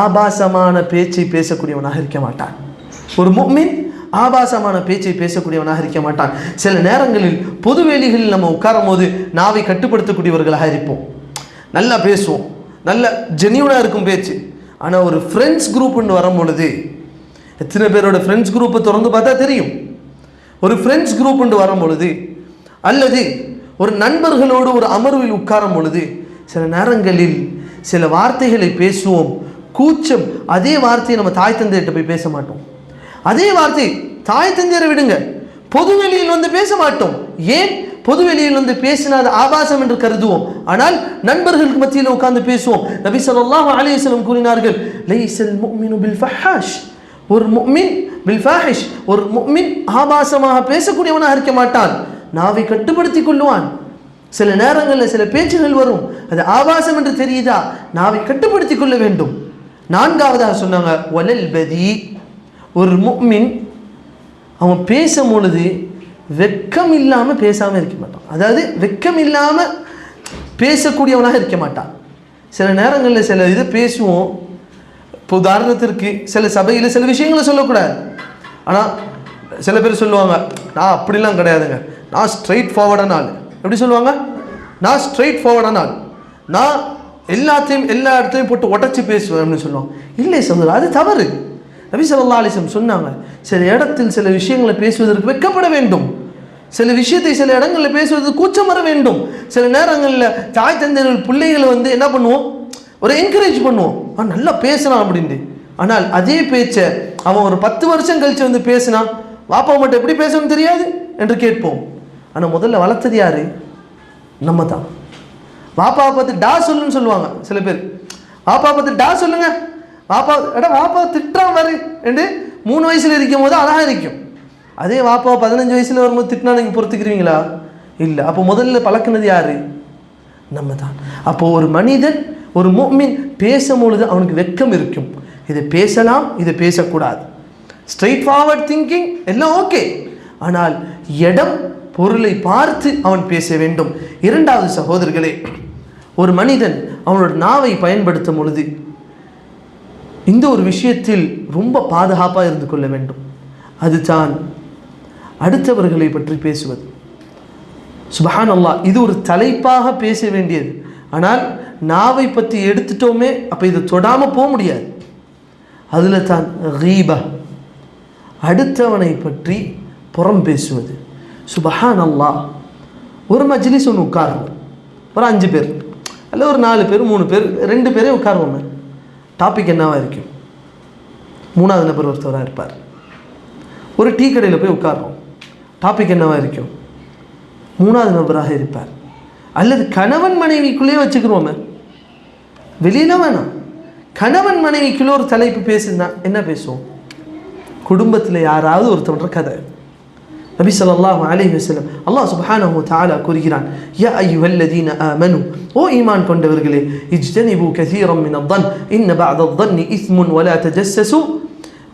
ஆபாசமான பேச்சை பேசக்கூடியவனாக இருக்க மாட்டான். ஒரு முஃமின் ஆபாசமான பேச்சை பேசக்கூடியவனாக இருக்க மாட்டான். சில நேரங்களில் பொதுவெளிகளில் நம்ம உட்காரும் போது நாவை கட்டுப்படுத்தக்கூடியவர்களாக இருப்போம். நல்லா பேசுவோம், நல்ல ஜென்யூனாக இருக்கும் பேச்சு. ஆனால் ஒரு ஃப்ரெண்ட்ஸ் குரூப்னு வரும் பொழுது, எத்தனை பேரோட ஃப்ரெண்ட்ஸ் குரூப்பை திறந்து பார்த்தா தெரியும். ஒரு ஃப்ரெண்ட்ஸ் குரூப்னு வரும் பொழுது அல்லது ஒரு நண்பர்களோடு ஒரு அமர்வில் உட்காரும் பொழுது சில நேரங்களில் சில வார்த்தைகளை பேசுவோம், கூச்சம். அதே வார்த்தையை நம்ம தாய் தந்தையிட்ட போய் பேச மாட்டோம். அதே வார்த்தை தாய் தந்தையரை விடுங்க, பொதுவெளியில் வந்து பேச மாட்டோம். ஏன்? பொதுவெளியில் வந்து பேசினாது ஆபாசம் என்று கருதுவோம். ஆனால் நண்பர்களுக்கு மத்தியில் உட்கார்ந்து பேசுவோம். நபி ஸல்லல்லாஹு அலைஹி வஸல்லம் கூறினார்கள், லைஸல் முஃமினு பில் ஃபஹாஷ், ஒரு முஃமின் பில் ஃபாஹிஷ், ஒரு முஃமின் ஆபாசமாக பேசக்கூடியவனாக இருக்க மாட்டான். நாவை கட்டுப்படுத்திக் கொள்ளுவான். சில நேரங்களில் சில பேச்சுகள் வரும், அது ஆபாசம் என்று தெரியுதா, நாவை கட்டுப்படுத்திக் கொள்ள வேண்டும். நான்காவதாக சொன்னாங்க, வலல் பதி, ஒரு முஃமின் அவன் பேசும் பொழுது வெக்கம் இல்லாமல் பேசாமல் இருக்க மாட்டான். அதாவது வெக்கம் இல்லாமல் பேசக்கூடியவனாக இருக்க மாட்டான். சில நேரங்களில் சில இதை பேசுவோம். இப்போ உதாரணத்திற்கு சில சபையில் சில விஷயங்களை சொல்லக்கூடாது. ஆனால் சில பேர் சொல்லுவாங்க, நான் அப்படிலாம் கிடையாதுங்க, நான் ஸ்ட்ரைட் ஃபார்வர்டான ஆள். எப்படி சொல்லுவாங்க? நான் ஸ்ட்ரைட் ஃபார்வர்டான ஆள், நான் எல்லா இடத்தையும் போட்டு உடச்சி பேசுவேன் அப்படின்னு சொல்லுவாங்க. இல்லை சகோதரர், அது தவறு. நபி ஸல்லல்லாஹு அலைஹி வஸல்லம் சொன்னாங்க, சில இடத்தில் சில விஷயங்களை பேசுவதற்கு வெட்கப்பட வேண்டும். சில விஷயத்தை சில இடங்களில் பேசுவதற்கு கூச்சம் வர வேண்டும். சில நேரங்களில் தாய் தந்தையர்கள் பிள்ளைகளை வந்து என்ன பண்ணுவோம், ஒரு என்கரேஜ் பண்ணுவோம், நல்லா பேசலாம் அப்படின்ட்டு. ஆனால் அதே பேச்சை அவன் ஒரு 10 வருஷம் கழிச்சு வந்து பேசினா, வாப்பா மட்டும் எப்படி பேசணும்னு தெரியாது என்று கேட்போம். ஆனால் முதல்ல வளர்த்தது யாரு? நம்ம தான். வாப்பாவை பார்த்து டா சொல்லுன்னு சொல்லுவாங்க சில பேர். வாப்பாவை பார்த்து டா சொல்லுங்க, வாப்பா திட்டுறான் பாரு என்று 3 வயசுல இருக்கும் போது அழகாக இருக்கும். அதே வாப்பாவை 15 வயசுல வரும்போது திட்டினா நீங்கள் பொறுத்துக்கிறீங்களா? இல்லை. அப்போ முதல்ல பழக்கினது யாரு? நம்ம தான். அப்போ ஒரு மனிதன், ஒரு முஃமின் பேசும்பொழுது அவனுக்கு வெட்கம் இருக்கும். இதை பேசலாம், இதை பேசக்கூடாது. ஸ்ட்ரெயிட் ஃபார்வர்ட் திங்கிங் எல்லாம் ஓகே, ஆனால் இடம் பொருளை பார்த்து அவன் பேச வேண்டும். இரண்டாவது சகோதரர்களே, ஒரு மனிதன் அவனோட நாவை பயன்படுத்தும் பொழுது இந்த ஒரு விஷயத்தில் ரொம்ப பாதுகாப்பாக இருந்து கொள்ள வேண்டும். அதுதான் அடுத்தவர்களை பற்றி பேசுவது. சுப்ஹானல்லாஹ், இது ஒரு தலைப்பாக பேச வேண்டியது. ஆனால் நாவை பற்றி எடுத்துட்டோமே, அப்போ இதை தொடாமல் போக முடியாது. அதில் தான் கீபா, அடுத்தவனை பற்றி புறம் பேசுவது. சுப்ஹானல்லாஹ், ஒரு மஜ்லிஸ் ஒன்று உட்காருவோம், ஒரு 5 பேர் அல்ல ஒரு 4 பேர் 3 பேர் 2 பேரே உட்காருவோம். டாபிக் என்னவா இருக்கும்? 3வது நபர் ஒருத்தவராக இருப்பார். ஒரு டீ கடையில் போய் உட்காருவோம், டாபிக் என்னவா இருக்கும்? 3வது நபராக இருப்பார். அல்லது கணவன் மனைவிக்குள்ளேயே வச்சுக்கிறோமே, வெளியில வேணாம். கணவன் மனைவிக்குள்ளே ஒரு தலைப்பு பேசுனா என்ன பேசுவோம்? குடும்பத்தில் யாராவது ஒருத்தவன்ற கதை. நபி ஸல்லல்லாஹு அலைஹி வஸல்லம் அல்லாஹ் சுப்ஹானஹு வ தஆலா கூறுகிறான், யா அய்யுஹல்லதீன ஆமனு, ஓ ஈமான் கொண்டவர்களே, இஜ்தனிபு கஸீரன் மினல்-ظن இன்ன பஅத-ظن இஸ்முன் வலா தஜஸ்ஸஸு.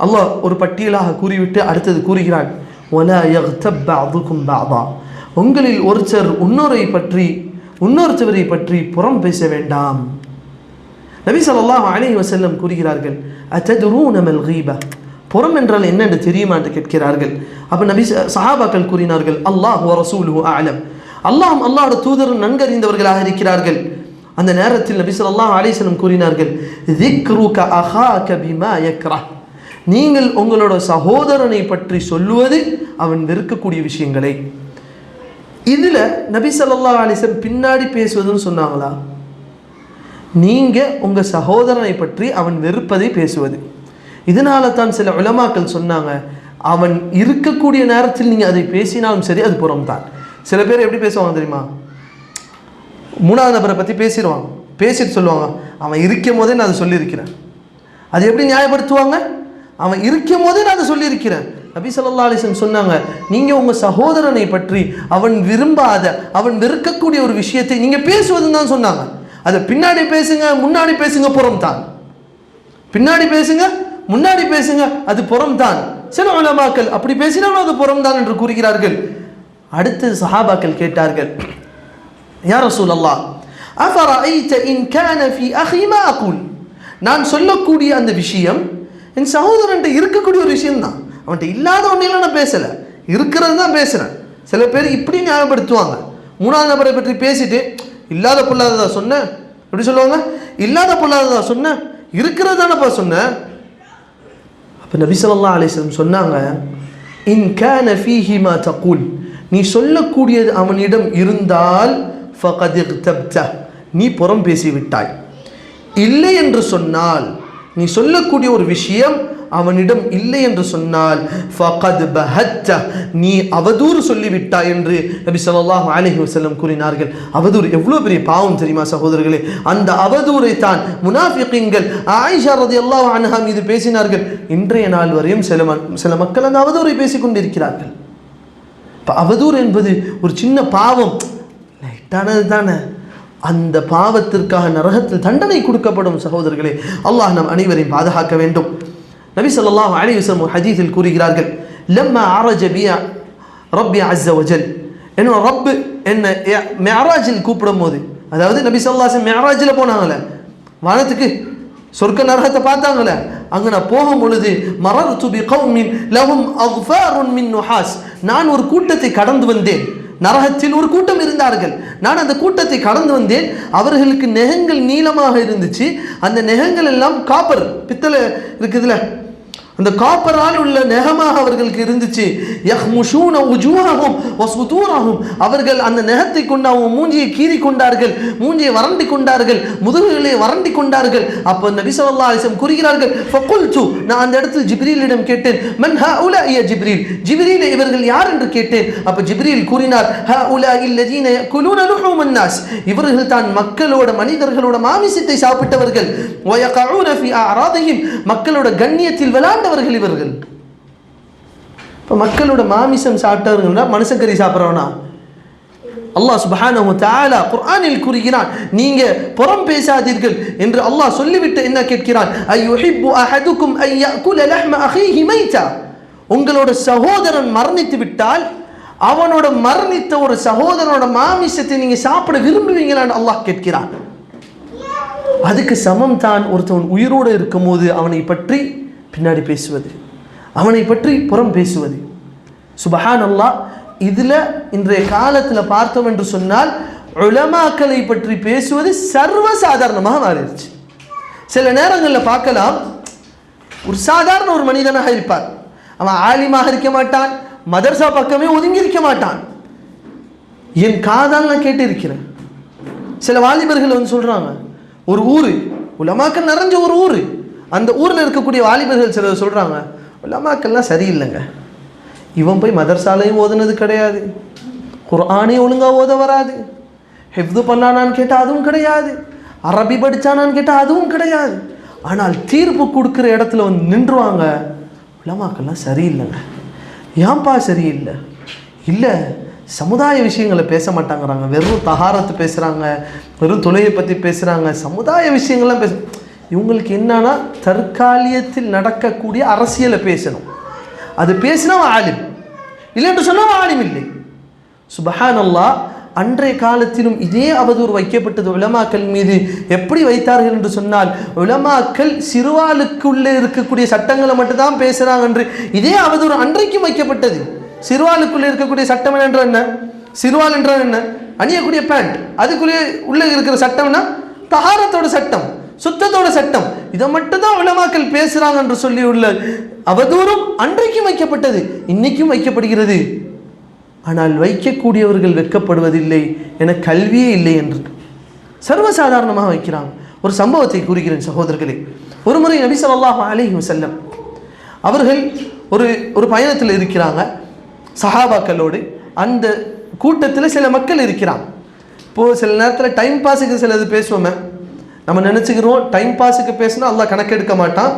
அல்லாஹ் ஒரு பட்டியலாக கூறிவிட்டு அடுத்தது கூறுகிறான், وَلَا يَغْتَبْ بَعْضُكُمْ بَعْضًا உங்களில் இன்னொருத்தவரை பற்றி புறம் பேச வேண்டாம். நபி ஸல்லல்லாஹு அலைஹி வஸல்லம் கூறுகிறார்கள், அத்ததுரூன மல் கீபா, புறம் என்றால் என்ன என்று தெரியுமா என்று கேட்கிறார்கள். அப்ப சஹாபாக்கள் கூறினார்கள், அல்லாஹ் வ ரசூலுஹு அஅலம், அல்லாஹ்வும் அல்லாஹ்வுடைய தூதரும் நன்கறிந்தவர்களாக இருக்கிறார்கள். அந்த நேரத்தில் நபி ஸல்லல்லாஹு அலைஹி வஸல்லம் கூறினார்கள், ذِكْرُكَ أَخَاكَ بِمَا يَكْرَهُ, நீங்கள் உங்களோட சகோதரனை பற்றி சொல்லுவது அவன் வெறுக்கக்கூடிய விஷயங்களை. இதுல நபி ஸல்லல்லாஹு அலைஹி வஸல்லம் பின்னாடி பேசுவதுன்னு சொன்னாங்களா? நீங்க உங்க சகோதரனை பற்றி அவன் வெறுப்பதை பேசுவது. இதனால தான் சில உலமாக்கள் சொன்னாங்க, அவன் இருக்கக்கூடிய நேரத்தில் நீங்க அதை பேசினாலும் சரி அது புறம்தான். சில பேர் எப்படி பேசுவாங்க தெரியுமா? மூணாவது நபரை பற்றி பேசிடுவாங்க, பேசிட்டு சொல்லுவாங்க, அவன் இருக்கும் போதே நான் அதை சொல்லியிருக்கிறேன். அது எப்படி நியாயப்படுத்துவாங்க? அவன் இருக்கும் போதே நான் அதை சொல்லியிருக்கிறேன். நபி ஸல்லல்லாஹு அலைஹி வஸல்லம் சொன்னாங்க, நீங்கள் உங்கள் சகோதரனை பற்றி அவன் விரும்பாத, அவன் வெறுக்கக்கூடிய ஒரு விஷயத்தை நீங்கள் பேசுவதுன்னு தான் சொன்னாங்க. அதை பின்னாடி பேசுங்க முன்னாடி பேசுங்க புறம் தான். பின்னாடி பேசுங்க முன்னாடி பேசுங்க அது புறம் தான். சில உலமாக்கள் அப்படி பேசினாலும் அது புறம் தான் என்று கூறுகிறார்கள். அடுத்து சஹாபாக்கள் கேட்டார்கள், யா ரசூலல்லாஹ், அஃபரஐத இன் கான ஃபீ அஹி மா அகூல், நான் சொல்லக்கூடிய அந்த விஷயம் என் சகோதரன்ட்ட இருக்கக்கூடிய ஒரு விஷயம் தான், அவன்கிட்ட இல்லாத ஒன்றையெல்லாம் நான் பேசலை, இருக்கிறது தான் பேசுகிறேன். சில பேர் இப்படி நியாயப்படுத்துவாங்க, மூணாவது நபரை பற்றி பேசிட்டு இல்லாத பொல்லாததா சொன்னேன், எப்படி சொல்லுவாங்க? இல்லாத பொல்லாததா சொன்னேன், இருக்கிறது தானப்பா சொன்னேன். அப்போ நபி ஸல்லல்லாஹு அலைஹி வஸல்லம் சொன்னாங்க, இன் கான ஃபீஹி மா தகூல், நீ சொல்லக்கூடியது அவனிடம் இருந்தால் ஃபகத் இக்தப்தஹ், நீ புறம் பேசிவிட்டாய். இல்லை என்று சொன்னால், நீ சொல்லக்கூடிய ஒரு விஷயம் அவனிடம் இல்லை என்று சொன்னால் ஃபகத் பஹத்தஹ், நீ அவதூறு சொல்லிவிட்டாய் என்று நபி ஸல்லல்லாஹு அலைஹி வஸல்லம் கூறினார்கள். அவதூறு எவ்வளோ பெரிய பாவம் தெரியுமா சகோதரர்களே? அந்த அவதூறை தான் முனாஃபிகீன்கள் ஆயிஷா ரலியல்லாஹு அன்ஹா மீது பேசினார்கள். இன்றைய நாள் வரையும் சில மக்கள் அந்த அவதூறை பேசிக் கொண்டிருக்கிறார்கள். அவதூறு என்பது ஒரு சின்ன பாவம், லைட்டானது தானே, அந்த பாவத்திற்காக நரகத்தில் தண்டனை கொடுக்கப்படும். சகோதரர்களே, அல்லாஹ் நம் அனைவரையும் பாதுகாக்க வேண்டும். நபி ஸல்லல்லாஹு அலைஹி வஸல்லம் ஹதீஸில் கூறுகிறார்கள், லம்மா அரஜ பி ரப்பி அஸ்ஸ வஜல், என்னோட ரப்பு என்ன மிஅராஜில் கூப்பிடும் போது, அதாவது நபி ஸல்லல்லாஹு அலைஹி வஸல்லம் மிஅராஜில் போனாங்களே, வானத்துக்கு சொர்க்க நரகத்தை பார்த்தாங்களே, அங்கே நான் போகும் பொழுது மரர்து பி கௌமின் லஹும் அக்ஃபாருன் மின் நுஹாஸ், நான் ஒரு கூட்டத்தை கடந்து வந்தேன். நரகத்தில் ஒரு கூட்டம் இருந்தார்கள், நான் அந்த கூட்டத்தை கடந்து வந்தேன். அவர்களுக்கு நெகங்கள் நீளமாக இருந்துச்சு, அந்த நெகங்கள் எல்லாம் காப்பர் பித்தளை இருக்குதுல, அந்த காப்பரால் உள்ள நெகமாக அவர்களுக்கு இருந்துச்சு. யஹ்முஷூன உஜூஹஹும் வஸுதூரஹும், அவர்கள் அந்த நெகத்தை கொண்டு அவங்க மூஞ்சியை கீறி கொண்டார்கள், மூஞ்சியை வறண்டி கொண்டார்கள், முதுகுகளை வறண்டி கொண்டார்கள். அப்போ நபி ஸல்லல்லாஹு அலைஹி வஸல்லம் கூறுகிறார்கள், ஃபகுல்து, நான் அந்த இடத்தில் ஜிப்ரீலிடம் கேட்டேன், மன் ஹாஉலா யா ஜிப்ரீல், ஜிப்ரீல் இவர்கள் யார் என்று கேட்டேன். அப்போ ஜிப்ரீல் கூறினார், ஹாஉலா இல்லதீன யகுலூன லுஹூமன் நாஸ், இவர்கள் தான் மக்களோட மனிதர்களோட மாமிசத்தை சாப்பிட்டவர்கள். வயகஊன ஃபீ அஅராதிஹிம், மக்களோட கண்ணியத்தில் விளையாண்டவர்கள் இவர்கள். இப்போ மக்களோட மாமிசம் சாப்பிட்டவர்கள்னா மனுஷக்கறி சாப்பிட்றவனா? அல்லாஹ் சுப்ஹானஹு வ தஆலா குர்ஆனில் கூறுகிறான், நீங்க புறம் பேசாதீர்கள் என்று அல்லாஹ் சொல்லிவிட்டு என்ன கேட்கிறான், அய்யுஹிப்பு அஹதுக்கும் அன் யஅகுல லஹ்ம அஹீஹி மைதா, உங்களோட சகோதரன் மரணித்து விட்டால் அவனோட மரணித்த ஒரு சகோதரனோட மாமிசத்தை நீங்க சாப்பிட விரும்புவீங்களான்னு அல்லாஹ் கேட்கிறான். அதுக்கு சமம் தான் ஒருத்தவன் உயிரோடு இருக்கும் போது அவனை பற்றி பின்னாடி பேசுவது, அவனை பற்றி புறம் பேசுவது. சுப்ஹானல்லாஹ், இதில் இன்றைய காலத்தில் பார்த்தோம் என்று சொன்னால் உலமாக்களை பற்றி பேசுவது சர்வசாதாரணமாக மாறிடுச்சு. சில நேரங்களில் பார்க்கலாம், ஒரு சாதாரண ஒரு மனிதனாக இருப்பார், அவன் ஆலிமாக இருக்க மாட்டான், மதர்சா பக்கமே ஒதுங்கி இருக்க மாட்டான். என் காதால் நான் கேட்டு இருக்கிறேன், சில வாலிபர்கள் வந்து சொல்கிறாங்க, ஒரு ஊர் உலமாக்கள் நிறைஞ்ச ஒரு ஊர், அந்த ஊரில் இருக்கக்கூடிய வாலிபர்கள் சிலர் சொல்கிறாங்க, உலமாக்கள்லாம் சரியில்லைங்க, இவன் போய் மதர்சாலையும் ஓதுனது கிடையாது, குர்ஆனே ஒழுங்காக ஓத வராது, ஹிஃப்து பண்ணானான்னு கேட்டால் அதுவும் கிடையாது, அரபி படித்தானான்னு கேட்டால் அதுவும் கிடையாது, ஆனால் தீர்ப்பு கொடுக்குற இடத்துல வந்து நின்றுவாங்க, உலமாக்கள்லாம் சரியில்லைங்க. ஏன்பா சரியில்லை? இல்லை, சமுதாய விஷயங்களை பேச மாட்டாங்கிறாங்க, வெறும் தஹாரத்து பேசுகிறாங்க, வெறும் தொழுகையை பற்றி பேசுகிறாங்க, சமுதாய விஷயங்கள்லாம் இவங்களுக்கு என்னன்னா தற்காலிகத்தில் நடக்கக்கூடிய அரசியலை பேசணும், அது பேசினா ஆலிம், இல்லை என்று சொன்னால் ஆலிம் இல்லை. சுப்ஹானல்லாஹ். அன்றைய காலத்திலும் இதே அவதூறு வைக்கப்பட்டது உலமாக்கள் மீது. எப்படி வைத்தார்கள் என்று சொன்னால், உலமாக்கள் சிறுவாளுக்குள்ளே இருக்கக்கூடிய சட்டங்களை மட்டும்தான் பேசுகிறாங்க என்று இதே அவதூறு அன்றைக்கும் வைக்கப்பட்டது. சிறுவாளுக்குள்ளே இருக்கக்கூடிய சட்டம் என்ற என்ன? சிறுவாள் என்றால் என்ன? அணியக்கூடிய பேண்ட். அதுக்குள்ளே உள்ளே இருக்கிற சட்டம்னா தஹாரத்தோட சட்டம், சுத்தத்தோட சட்டம். இதை மட்டும்தான் உலமாக்கள் பேசுகிறாங்க என்று சொல்லி உள்ள அவதூறும் அன்றைக்கும் வைக்கப்பட்டது, இன்னைக்கும் வைக்கப்படுகிறது. ஆனால் வைக்கக்கூடியவர்கள் வெட்கப்படுவதில்லை, என கல்வியே இல்லை என்று சர்வசாதாரணமாக வைக்கிறாங்க. ஒரு சம்பவத்தை கூறுகிறேன் சகோதரர்களே. ஒரு முறை நபி ஸல்லல்லாஹு அலைஹி வஸல்லம் அவர்கள் ஒரு பயணத்தில் இருக்கிறாங்க சஹாபாக்களோடு. அந்த கூட்டத்தில் சில மக்கள் இருக்கிறாங்க. இப்போது சில நேரத்தில் டைம் பாஸுக்கு சிலது பேசுவோமே, நம்ம நினச்சிக்கிறோம் டைம் பாஸுக்கு பேசினா அல்லாஹ் கணக்கெடுக்க மாட்டான்,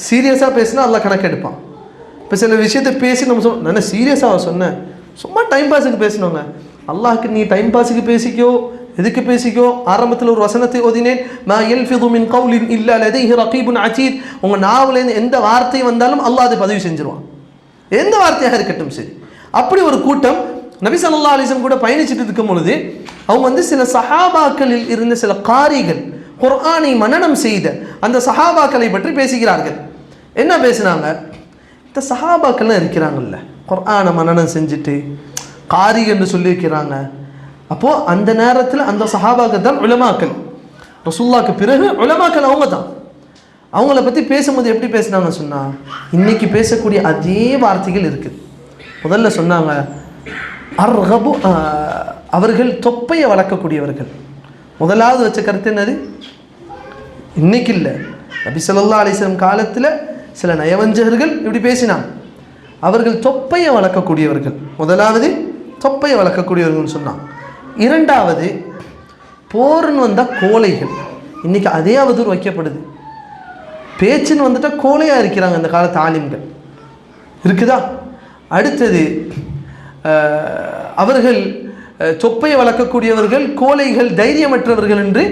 சீரியஸாக பேசினா அல்லாஹ் கணக்கெடுப்பான். இப்போ சில விஷயத்தை பேசி நம்ம நான் சீரியஸாக சொன்னேன், சும்மா டைம் பாஸுக்கு பேசினோங்க. அல்லாஹ்க்கு நீ டைம் பாஸுக்கு பேசிக்கோ, எதுக்கு பேசிக்கோ. ஆரம்பத்தில் ஒரு வசனத்தை ஓதினேன், மா யல்ஃபிது மின் கௌலின் இல்லா லதைஹி ரகீபுன் அதீத். உங்கள் நாவலேருந்து எந்த வார்த்தை வந்தாலும் அல்லாஹ் அதை பதிவு செஞ்சிருவான், எந்த வார்த்தையாக இருக்கட்டும் சரி. அப்படி ஒரு கூட்டம் நபி ஸல்லல்லாஹு அலைஹி வஸல்லம் கூட பயணிச்சுட்டு இருக்கும் பொழுது அவங்க சில சஹாபாக்களில் இருந்த சில காரிகள், குர்ஆனை மனனம் செய்த அந்த சஹாபாக்களை பற்றி பேசுகிறார்கள். என்ன பேசினாங்க? இந்த சஹாபாக்கள்லாம் இருக்கிறாங்கல்ல, குர்ஆனை மனனம் செஞ்சுட்டு காரி என்று சொல்லியிருக்கிறாங்க. அப்போது அந்த நேரத்தில் அந்த சஹாபாக்கள் தான் உலமாக்கள். ரசூலுல்லாஹ்க்கு பிறகு உலமாக்கள் அவங்க தான். அவங்கள பற்றி பேசும்போது எப்படி பேசுனாங்கன்னு சொன்னால், இன்னைக்கு பேசக்கூடிய அதே வார்த்தைகள் இருக்குது. முதல்ல சொன்னாங்க அர்கபு, அவர்கள் தொப்பையை வளர்க்கக்கூடியவர்கள். முதலாவது வச்ச கருத்து என்னது? இன்னைக்கு இல்லை, நபி ஸல்லல்லாஹு அலைஹி வஸல்லம் காலத்தில் சில நயவஞ்சகர்கள் இப்படி பேசினாங்க. அவர்கள் தொப்பையை வளர்க்கக்கூடியவர்கள். முதலாவது தொப்பையை வளர்க்கக்கூடியவர்கள்னு சொன்னாங்க. இரண்டாவது போர்னு வந்தால் கோழைகள். இன்றைக்கி அதே அவதூறு வைக்கப்படுது. பேச்சுன்னு வந்துட்டால் கோழையாக இருக்கிறாங்க இந்த காலத்து ஆலிம்கள், இருக்குதா? அடுத்தது அவர்கள் தொப்பையை வளர்க்கக்கூடியவர்கள், கோழைகள், தைரியமற்றவர்கள் என்று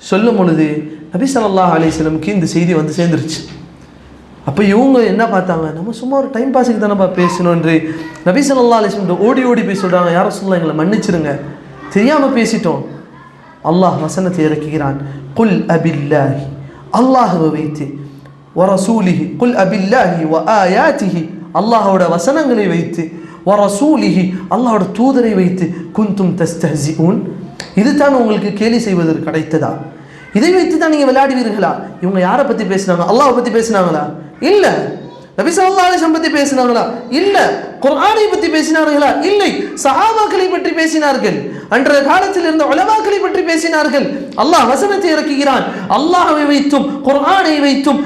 சொல்லும் பொழுது நபி ஸல்லல்லாஹு அலைஹி வஸல்லம் இந்த செய்தி வந்து சேர்ந்துருச்சு. அப்போ இவங்க என்ன பார்த்தாங்க, நம்ம சும்மா ஒரு டைம் பாஸுக்கு தானேப்பா பேசணும் என்று நபி ஸல்லல்லாஹு அலைஹி வஸல்லம் ஓடி ஓடி போய் சொல்கிறாங்க, யார் ரசூலுல்லாஹ் எங்களை மன்னிச்சிருங்க, தெரியாமல் பேசிட்டோம். அல்லாஹ் வசனத்தை இறக்குகிறான், குல் அபில்லாஹி, அல்லாஹுவை வைத்து, வ ரசூலிஹி, குல் அபில்லாஹி வ ஆயாத்திஹி, அல்லாஹோட வசனங்களை வைத்து, வ ரசூலிஹி, அல்லாஹோட தூதரை வைத்து, குந்தும் தஸ்தஹ்சிஊன், இதுதான் உங்களுக்கு கேலி செய்வதற்கு கிடைத்ததா? இதை வைத்து தான் நீங்கள் விளையாடுவீர்களா? இவங்க யாரை பற்றி பேசினாங்க? அல்லாஹை பற்றி பேசினாங்களா? இல்லை. நபி ஸல்லல்லாஹு அலைஹி வஸல்லம் பற்றி பேசினாங்களா? இல்லை. குர்ஆனை பற்றி பேசினார்களா? இல்லை. சஹாபாக்களை பற்றி பேசினார்கள். அன்றைய காலத்தில் இருந்த உலமாக்களை பற்றி பேசினார்கள். அல்லாஹ் வசனத்தை இறக்குகிறான், அல்லாஹ்வை வைத்தும் குர்ஆனை வைத்தும்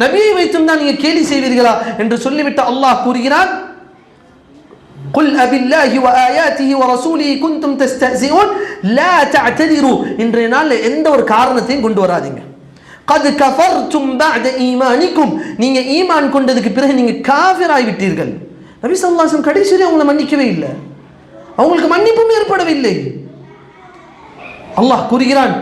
நபியை வைத்தும் தான் நீங்கள் கேலி செய்வீர்களா என்று சொல்லிவிட்டு அல்லாஹ் கூறுகிறான், குல் அபில்லாஹி வ ஆயாத்திஹி வ ரசூலிஹி குன்தும் தஸ்தஹ்சிஊன் லா தஅ்ததிரு, இன்றைய நாளில் எந்த ஒரு காரணத்தையும் கொண்டு வராதீங்க. கத் கஃபர்தும் பஅத ஈமானிக்கும், நீங்க ஈமான் கொண்டதுக்கு பிறகு நீங்க காஃபிர் ஆகிவிட்டீர்கள். நபி ஸல்லல்லாஹு அலைஹி வஸல்லம் கடைசியில் அவங்களை மன்னிக்கவே இல்லை, அவங்களுக்கு மன்னிப்பும் ஏற்படவில்லை. அல்லாஹ் கூறுகிறான்,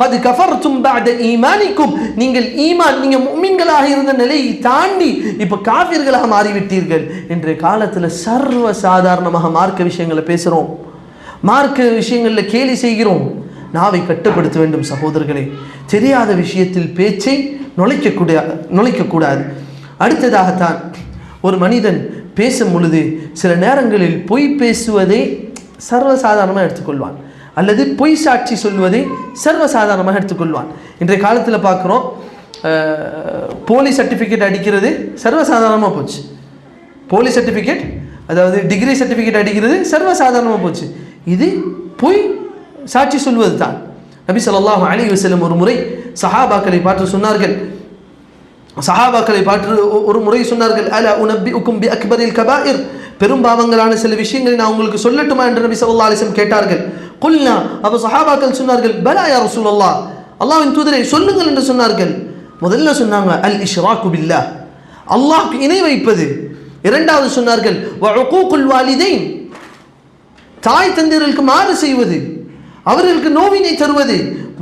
கத் கஃபர்தும் பஅத ஈமானிக்கும், நீங்கள் ஈமான், நீங்க முஃமின்களாக இருந்த நிலையை தாண்டி இப்ப காஃபிர்களாக மாறிவிட்டீர்கள். இன்றைய காலத்தில் சர்வ சாதாரணமாக மார்க்க விஷயங்களை பேசுகிறோம், மார்க்க விஷயங்களில் கேலி செய்கிறோம். நாவை கட்டுப்படுத்த வேண்டும் சகோதரர்களே. தெரியாத விஷயத்தில் பேச்சை நுழைக்கக்கூடாது. அடுத்ததாகத்தான் ஒரு மனிதன் பேசும் பொழுது சில நேரங்களில் பொய் பேசுவதை சர்வசாதாரணமாக எடுத்துக்கொள்வான், அல்லது பொய் சாட்சி சொல்வதை சர்வசாதாரணமாக எடுத்துக்கொள்வான். இன்றைய காலத்தில் பார்க்குறோம், போலீஸ் சர்டிஃபிகேட் அடிக்கிறது சர்வசாதாரணமாக போச்சு. போலீஸ் சர்டிஃபிகேட், அதாவது டிகிரி சர்டிஃபிகேட் அடிக்கிறது சர்வசாதாரணமாக போச்சு. இது பொய் சாட்சி சொல்வது தான். நபி ஸல்லல்லாஹு அலைஹி வஸல்லம் ஒரு முறை சஹாபாக்களை பார்த்து சொன்னார்கள், ஒரு முறை சொன்னார்கள், அலா உனப்பிஉக்கும் பி அக்பரில் கபாயிர், பெரும் பாவங்களான சில விஷயங்களை நான் உங்களுக்கு சொல்லட்டுமா என்று நபி ஸல்லல்லாஹு அலைஹி வஸல்லம் கேட்டார்கள். குல்னா, அப்போ சஹாபாக்கள் சொன்னார்கள், பலா யா ரசூலல்லாஹ், அல்லாஹ்வின் தூதரே சொல்லுங்கள் என்று சொன்னார்கள். முதல்ல சொன்னாங்க அல் இஷ்ராக்கு பில்லாஹ், அல்லாஹ்க்கு இணை வைப்பது. இரண்டாவது சொன்னார்கள் வ உகூகுல் வாலிதைன், தாய் தந்தையர்களுக்கு மாறு செய்வது, அவர்களுக்கு நோவினை தருவது.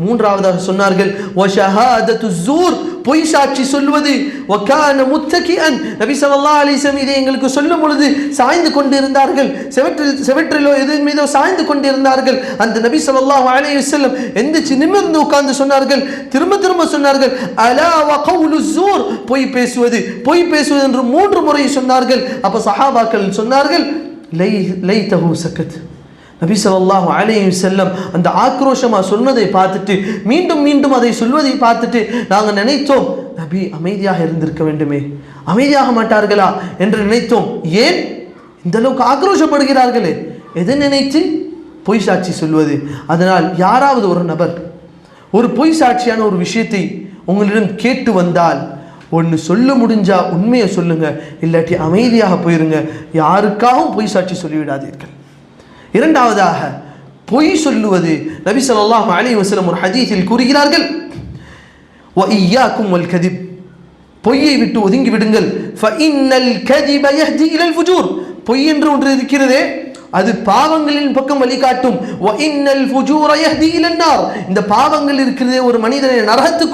மூன்றாவதாக சொன்னார்கள் வஷஹாதத்து ஸூர், பொய் சாட்சி சொல்வது. வகான முத்தகிஅன், நபி ஸல்லல்லாஹு அலைஹி வஸல்லம் இதை எங்களுக்கு சொல்லும் பொழுது சாய்ந்து கொண்டிருந்தார்கள், செவற்றிலோ எதன் மீதோ சாய்ந்து கொண்டிருந்தார்கள். அந்த நபி ஸல்லல்லாஹு அலைஹி வஸல்லம் எந்திரிச்சு நிமிர்ந்து உட்கார்ந்து சொன்னார்கள், திரும்ப திரும்ப சொன்னார்கள், அலா வ கவுலு ஸூர், பொய் பேசுவது, பொய் பேசுவது என்று 3 முறை சொன்னார்கள். அப்ப சஹாபாக்கள் சொன்னார்கள், லைதஹு சக்கத். நபி ஸல்லல்லாஹு அலைஹி வஸல்லம் அந்த ஆக்ரோஷமா சொன்னதை பார்த்துட்டு, மீண்டும் மீண்டும் அதை சொல்வதை பார்த்துட்டு நாங்கள் நினைத்தோம், நபி அமைதியாக இருந்திருக்க வேண்டுமே, அமைதியாக மாட்டார்களா என்று நினைத்தோம். ஏன் இந்த அளவுக்கு ஆக்ரோஷப்படுகிறார்களே? எதை நினைத்து? பொய் சாட்சி சொல்வது. அதனால் யாராவது ஒரு நபர் ஒரு பொய் சாட்சியான ஒரு விஷயத்தை உங்களிடம் கேட்டு வந்தால், ஒன்று சொல்ல முடிஞ்சா உண்மையை சொல்லுங்க, இல்லாட்டி அமைதியாக போயிருங்க. யாருக்காகவும் பொய் சாட்சி சொல்லிவிடாதீர்கள். இரண்டாவதாக பொய் சொல்லுவது. நபி ஸல்லல்லாஹு அலைஹி வஸல்லம் ஒரு ஹதீஸில் கூறுகிறார்கள், வஇய்யாக்கும் வல் கதிப், பொய்யை விட்டு ஒதுங்கி விடுங்கள். ஃபஇன்னல் கதிப யஹ்தி இலல் ஃபுஜூர், பொய் என்று ஒன்று இருக்கிறதே அது பாவங்களின் பக்கம் வழிகாட்டும். வஇன்னல் ஃபுஜூர யஹ்தி இலன் நார், இந்த பாவங்கள் இருக்கிறதே ஒரு மனிதனை நரகத்துக்கு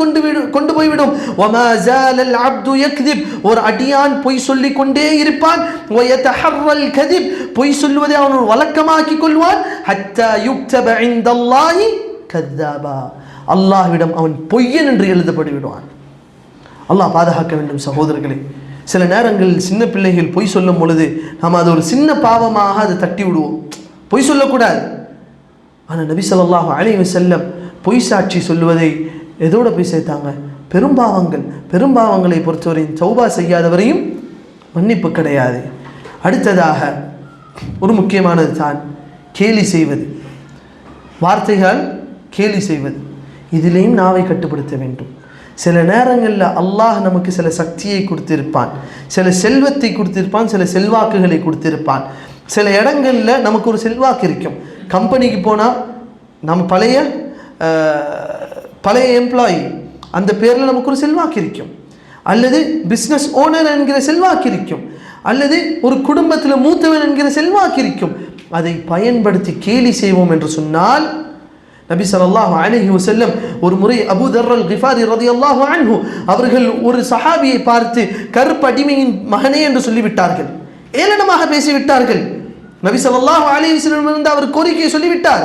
கொண்டு போய்விடும். வமா ஜாலல் அப்து யக்திப், ஒரு அடியான் பொய் சொல்லிக் கொண்டே இருப்பான். வயதஹர்ரல் கதிப், பொய் சொல்வதை அவன் ஒரு வழக்கமாக்கிக் கொள்வான். ஹத்தா யுக்தப இன்தல்லாஹி கذாபா, அல்லாஹ்விடம் அவன் பொய்யன் என்று எழுதப்பட்டு விடுவான். அல்லாஹ் பாதுகாக்க வேண்டும். சகோதரர்களே, சில நேரங்களில் சின்ன பிள்ளைகள் பொய் சொல்லும் பொழுது நாம் அது ஒரு சின்ன பாவமாக அதை தட்டி விடுவோம், பொய் சொல்லக்கூடாது. ஆனால் நபி ஸல்லல்லாஹு அலைஹி வஸல்லம் பொய் சாட்சி சொல்லுவதை எதோட போய் சேர்த்தாங்க? பெரும்பாவங்களை பொறுத்தவரையும் தௌபா செய்யாதவரையும் மன்னிப்பு கிடையாது. அடுத்ததாக ஒரு முக்கியமானது தான் கேலி செய்வது, வார்த்தைகள் கேலி செய்வது. இதிலேயும் நாவை கட்டுப்படுத்த வேண்டும். சில நேரங்களில் அல்லாஹ் நமக்கு சில சக்தியை கொடுத்திருப்பான், சில செல்வத்தை கொடுத்திருப்பான், சில செல்வாக்குகளை கொடுத்திருப்பான். சில இடங்களில் நமக்கு ஒரு செல்வாக்கு இருக்கும். கம்பெனிக்கு போனால் நம்ம பழைய எம்ப்ளாயி அந்த பேரில் நமக்கு ஒரு செல்வாக்கு இருக்கும், அல்லது பிஸ்னஸ் ஓனர் என்கிற செல்வாக்கு இருக்கும், அல்லது ஒரு குடும்பத்தில் மூத்தவன் என்கிற செல்வாக்கு இருக்கும். அதை பயன்படுத்தி கேலி செய்வோம் என்று சொன்னால், நபி ஸல்லல்லாஹு அலைஹி வஸல்லம் ஒரு முறை அபூ தர் அல் கிஃபாரி ரலியல்லாஹு அன்ஹு அவர்கள் ஒரு சஹாபியை பார்த்து கருப்பு அடிமையின் மகனே என்று சொல்லிவிட்டார்கள், ஏளனமாக பேசிவிட்டார்கள். நபி ஸல்லல்லாஹு அலைஹி வஸல்லம் இருந்து அவர் கோரிக்கையை சொல்லிவிட்டார்,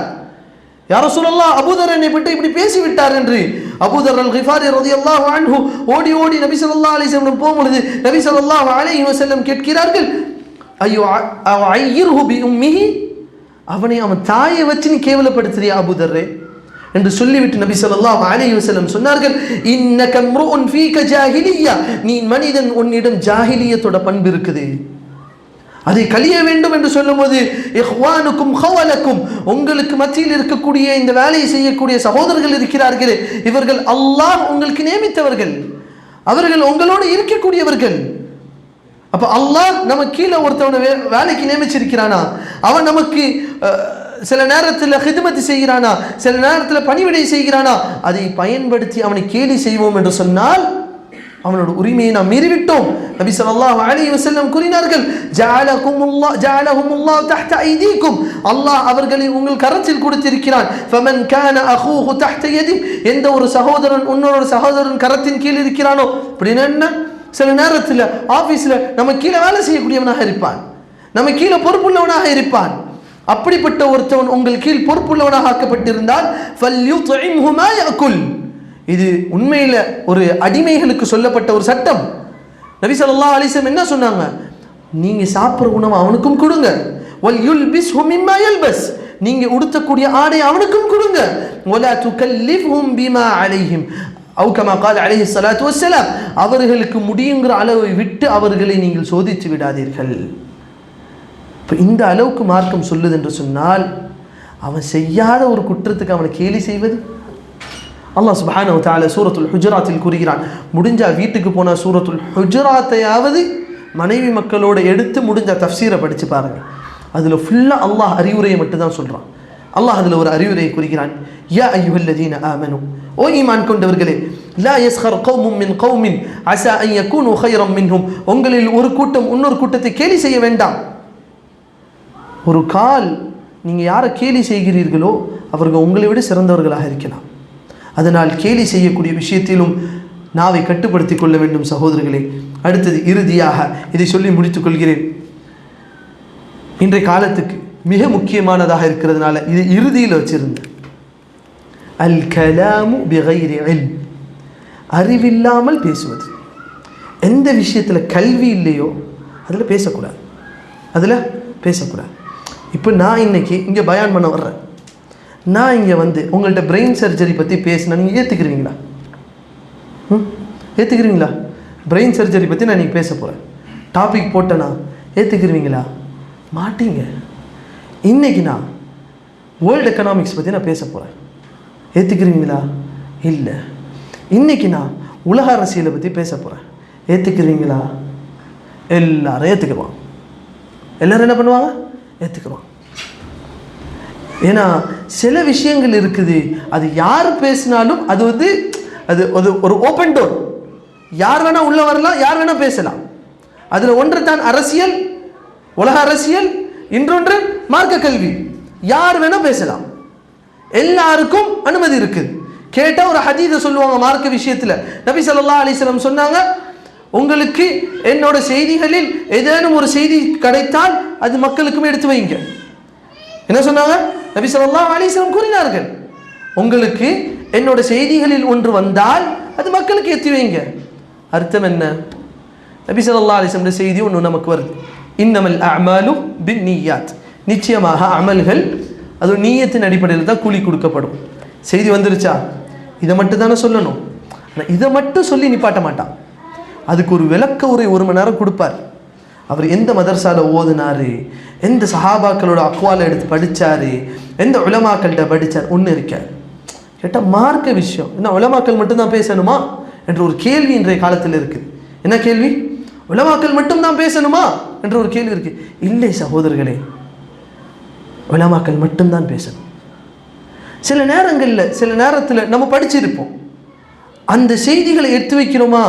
யா ரசூலல்லாஹ், அபூ தர் என்னை பற்றி இப்படி பேசிவிட்டார் என்று. அபூ தர் அல் கிஃபாரி ரலியல்லாஹு அன்ஹு ஓடி ஓடி நபி ஸல்லல்லாஹு அலைஹி வஸல்லம் போகும்பொழுது நபி ஸல்லல்லாஹு அலைஹி வஸல்லம் கேட்கிறார்கள், ஐயோ ஐயிர்ஹு பி உம்மிஹி, அவனை அவன் தாயை வச்சு நீ கேவலப்படுத்துறியா அபூ தர்ரே என்று சொல்லிவிட்டு நபி ஸல்லல்லாஹு அலைஹி வஸல்லம் சொன்னார்கள், இன்னக ம்ருஉன் ஃபீக ஜாஹிலிய்யா, நீ மனிதன், உன்னிடம் ஜாஹிலியத்தோட பண்பு இருக்குது, அதை கழிய வேண்டும் என்று சொல்லும்போது, இஹ்வானுக்கும் ஹவலக்கும், உங்களுக்கு மத்தியில் இருக்கக்கூடிய இந்த வேலையை செய்யக்கூடிய சகோதரர்கள் இருக்கிறார்களே, இவர்கள் அல்லாஹ் உங்களுக்கு நியமித்தவர்கள், அவர்கள் உங்களோடு இருக்கக்கூடியவர்கள். அப்போ அல்லாஹ் நம்ம கீழே ஒருத்தவனை வேலைக்கு நியமிச்சிருக்கிறானா, அவன் நமக்கு சில நேரத்தில் ஹிதுமத்து செய்கிறானா, சில நேரத்தில் பணிவிடை செய்கிறானா, அதை பயன்படுத்தி அவனை கேலி செய்வோம் என்று சொன்னால் அவனோட உரிமையை நாம் மீறிவிட்டோம். நபி ஸல்லல்லாஹு அலைஹி வஸல்லம் கூறினார்கள், ஜஅலஹுமுல்லாஹு தஹ்த ஐதீக்கும், அல்லாஹ் அவர்களை உங்கள் கரத்தில் கொடுத்திருக்கிறான். ஃபமன் கான அஹூஹு தஹ்த யதி, எந்த ஒரு சகோதரன் இன்னொரு சகோதரன் கரத்தின் கீழ் இருக்கிறானோ, அப்படின்னா என்ன? சில நேரத்தில் ஆஃபீஸில் நம்ம கீழே வேலை செய்யக்கூடியவனாக இருப்பான், நம்ம கீழே பொறுப்புள்ளவனாக இருப்பான். அப்படிப்பட்ட ஒருத்தவன் உங்கள் கீழ் பொறுப்புள்ளவனாக ஆக்கப்பட்டிருந்தால் ஃபல்யுத்இம்ஹு மா யஅகுல், இது உண்மையில் ஒரு அடிமைகளுக்கு சொல்லப்பட்ட ஒரு சட்டம். நபி ஸல்லல்லாஹு அலைஹி வஸல்லம் என்ன சொன்னாங்க? நீங்க சாப்பிட்ற உணவு அவனுக்கும் கொடுங்க. வல்யுல்பிஸ்ஹு மிம்மா யல்பஸ், நீங்க உடுத்தக்கூடிய ஆடை அவனுக்கும் கொடுங்க. வலா துகல்லிஃப்ஹும் பிமா அலைஹிம் அவு கமா கால அலைஹி ஸலாத்து வஸ்ஸலாம், அவர்களுக்கு முடியுங்கிற அளவை விட்டு அவர்களை நீங்கள் சோதித்து விடாதீர்கள். இப்போ இந்த அளவுக்கு மார்க்கம் சொல்லுது என்று சொன்னால், அவன் செய்யாத ஒரு குற்றத்துக்கு அவனை கேலி செய்வது. அல்லாஹ் சுப்ஹானஹு வ தஆலா சூரத்துல் ஹுஜராத்தில் கூறுகிறான், முடிஞ்சா வீட்டுக்கு போனால் சூரத்துல் ஹுஜராத்தையாவது மனைவி மக்களோடு எடுத்து முடிஞ்ச தஃப்சீரை படித்து பாருங்கள். அதில் ஃபுல்லாக அல்லாஹ் அறிவுரையை மட்டும்தான் சொல்கிறான். அல்லாஹ் அதில் ஒரு அறிவுரையை கூறுகிறான், யா அய்யுஹல்லதீன ஆமனு, ஓ ஈமான் கொண்டவர்களே, லா யஸ்கர் கௌமும் மின் கௌமின் அஸா அன் யகூனு கைரம் மின்ஹும், உங்களில் ஒரு கூட்டம் இன்னொரு கூட்டத்தை கேலி செய்ய வேண்டாம். ஒரு கால் நீங்கள் யாரை கேலி செய்கிறீர்களோ அவர்கள் உங்களை விட சிறந்தவர்களாக இருக்கலாம். அதனால் கேலி செய்யக்கூடிய விஷயத்திலும் நாவை கட்டுப்படுத்தி கொள்ள வேண்டும் சகோதரர்களே. அடுத்தது இறுதியாக இதை சொல்லி முடித்துக் கொள்கிறேன். இன்றைய காலத்துக்கு மிக முக்கியமானதாக இருக்கிறதுனால இது இறுதியில் வச்சிருந்தேன். அல் கலாமு பிகைரி இல்ம், அறிவில்லாமல் பேசுவது. எந்த விஷயத்தில் கல்வி இல்லையோ அதில் பேசக்கூடாது, அதில் பேசக்கூடாது. இப்போ நான் இன்னைக்கு இங்கே பயான் பண்ண வர்றேன், நான் இங்கே வந்து உங்கள்கிட்ட பிரெயின் சர்ஜரி பற்றி பேசினா நீங்கள் ஏற்றுக்கிறீங்களா? ஏற்றுக்கிறீங்களா? பிரெயின் சர்ஜரி பற்றி நான் இன்றைக்கி பேச போகிறேன், டாபிக் போட்டேன்னா ஏற்றுக்கிறீங்களா? மாட்டீங்க. இன்றைக்கி நான் வேர்ல்டு எக்கனாமிக்ஸ் பற்றி நான் பேச போகிறேன், ஏற்றுக்கிறீங்களா? இல்லை. இன்றைக்கி நான் உலக அரசியலை பற்றி பேச போகிறேன், ஏற்றுக்கிறீங்களா? எல்லாரும் ஏற்றுக்குவாங்க. எல்லோரும் என்ன பண்ணுவாங்க? ஏற்றுக்குவாங்க. ஏன்னா சில விஷயங்கள் இருக்குது, அது யார் பேசினாலும் அது வந்து அது ஒரு ஓப்பன் டோர், யார் வேணால் உள்ளே வரலாம், யார் வேணால் பேசலாம். அதில் ஒன்று தான் அரசியல், உலக அரசியல், இன்னொன்று மார்க்க கல்வி. யார் வேணால் பேசலாம், எல்லாருக்கும் அனுமதி இருக்குது. கேட்டால் ஒரு ஹதீஸை சொல்லுவாங்க மார்க்க விஷயத்தில். நபி ஸல்லல்லாஹு அலைஹி வஸல்லம் சொன்னாங்க, உங்களுக்கு என்னோட செய்திகளில் ஏதேனும் ஒரு செய்தி கிடைத்தால் அது மக்களுக்குமே எடுத்து வைங்க. என்ன சொன்னாங்க? நபி ஸல்லல்லாஹு அலைஹி வஸல்லம் கூறினார்கள், உங்களுக்கு என்னோட செய்திகளில் ஒன்று வந்தால் அது மக்களுக்கு ஏற்றி வைங்க. அர்த்தம் என்ன? நபி ஸல்லல்லாஹு அலைஹி வஸல்லம் செய்தி ஒன்று நமக்கு வருது, இன்னமல் அஅமாலு பின்னியாத், நிச்சயமாக அமல்கள் அது நீயத்தின் அடிப்படையில் தான் கூலி கொடுக்கப்படும். செய்தி வந்துருச்சா, இதை மட்டும் தானே சொல்லணும். ஆனால் இதை மட்டும் சொல்லி நிப்பாட்ட மாட்டான், அதுக்கு ஒரு விளக்க உரை 1 மணி நேரம் கொடுப்பார். அவர் எந்த மதரசாவில் ஓதுனார், எந்த சஹாபாக்களோட அக்வாலை எடுத்து படித்தார், எந்த உலமாக்கள்கிட்ட படித்தார், ஒன்று இருக்கார். கேட்டால் மார்க்க விஷயம் என்ன உலமாக்கள் மட்டும்தான் பேசணுமா என்ற ஒரு கேள்வி இன்றைய காலத்தில் இருக்குது. என்ன கேள்வி? உலமாக்கள் மட்டும்தான் பேசணுமா என்ற ஒரு கேள்வி இருக்குது. இல்லை சகோதரர்களே, உலமாக்கள் மட்டும்தான் பேசணும். சில நேரத்தில் நம்ம படிச்சிருப்போம், அந்த செய்திகளை எடுத்து வைக்கிறோமா,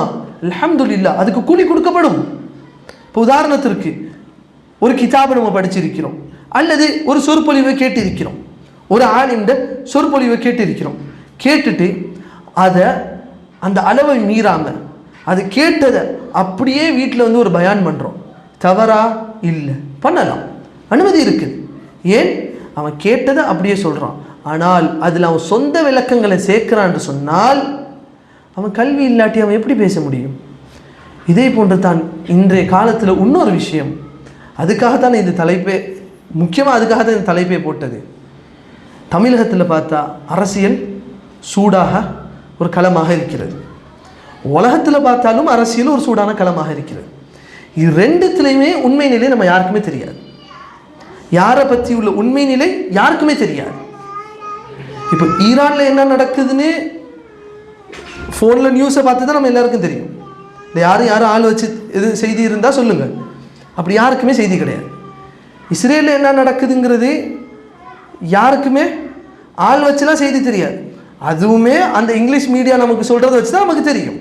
அல்ஹம்துலில்லாஹ், அதுக்கு கூலி கொடுக்கப்படும். இப்போ உதாரணத்திற்கு ஒரு கிதாபை நம்ம படிச்சிருக்கிறோம், அல்லது ஒரு சொற்பொழிவை கேட்டிருக்கிறோம், ஒரு ஆலிம்ட சொற்பொழிவை கேட்டிருக்கிறோம். கேட்டுட்டு அதை அந்த அளவை மீறாமல் அது கேட்டதை அப்படியே வீட்டில் வந்து ஒரு பயான் பண்ணுறோம். தவறா? இல்லை, பண்ணலாம், அனுமதி இருக்குது. ஏன்? அவன் கேட்டதை அப்படியே சொல்கிறான். ஆனால் அதில் அவன் சொந்த விளக்கங்களை சேர்க்கிறான்னு சொன்னால் அவன் கல்வி இல்லாட்டி அவன் எப்படி பேச முடியும்? இதே போன்று தான் இன்றைய காலத்தில் இன்னொரு விஷயம், அதுக்காகத்தான் இந்த தலைப்பே, முக்கியமாக அதுக்காக தான் இந்த தலைப்பே போட்டது. தமிழகத்தில் பார்த்தா அரசியல் சூடாக ஒரு களமாக இருக்கிறது, உலகத்தில் பார்த்தாலும் அரசியல் ஒரு சூடான களமாக இருக்கிறது. இது ரெண்டுத்துலேயுமே உண்மை நிலை நம்ம யாருக்குமே தெரியாது. யாரை பற்றி உள்ள உண்மை நிலை யாருக்குமே தெரியாது. இப்போ ஈரானில் என்ன நடக்குதுன்னு ஃபோனில் நியூஸை பார்த்து தான் நம்ம எல்லாருக்கும் தெரியும். இல்லை யாரும் ஆள் வச்சு எது செய்தி இருந்தால் சொல்லுங்கள், அப்படி யாருக்குமே செய்தி கிடையாது. இஸ்ரேலில் என்ன நடக்குதுங்கிறது யாருக்குமே ஆள் வச்சுலாம் செய்தி தெரியாது. அதுவுமே அந்த இங்கிலீஷ் மீடியா நமக்கு சொல்கிறத வச்சு தான் நமக்கு தெரியும்.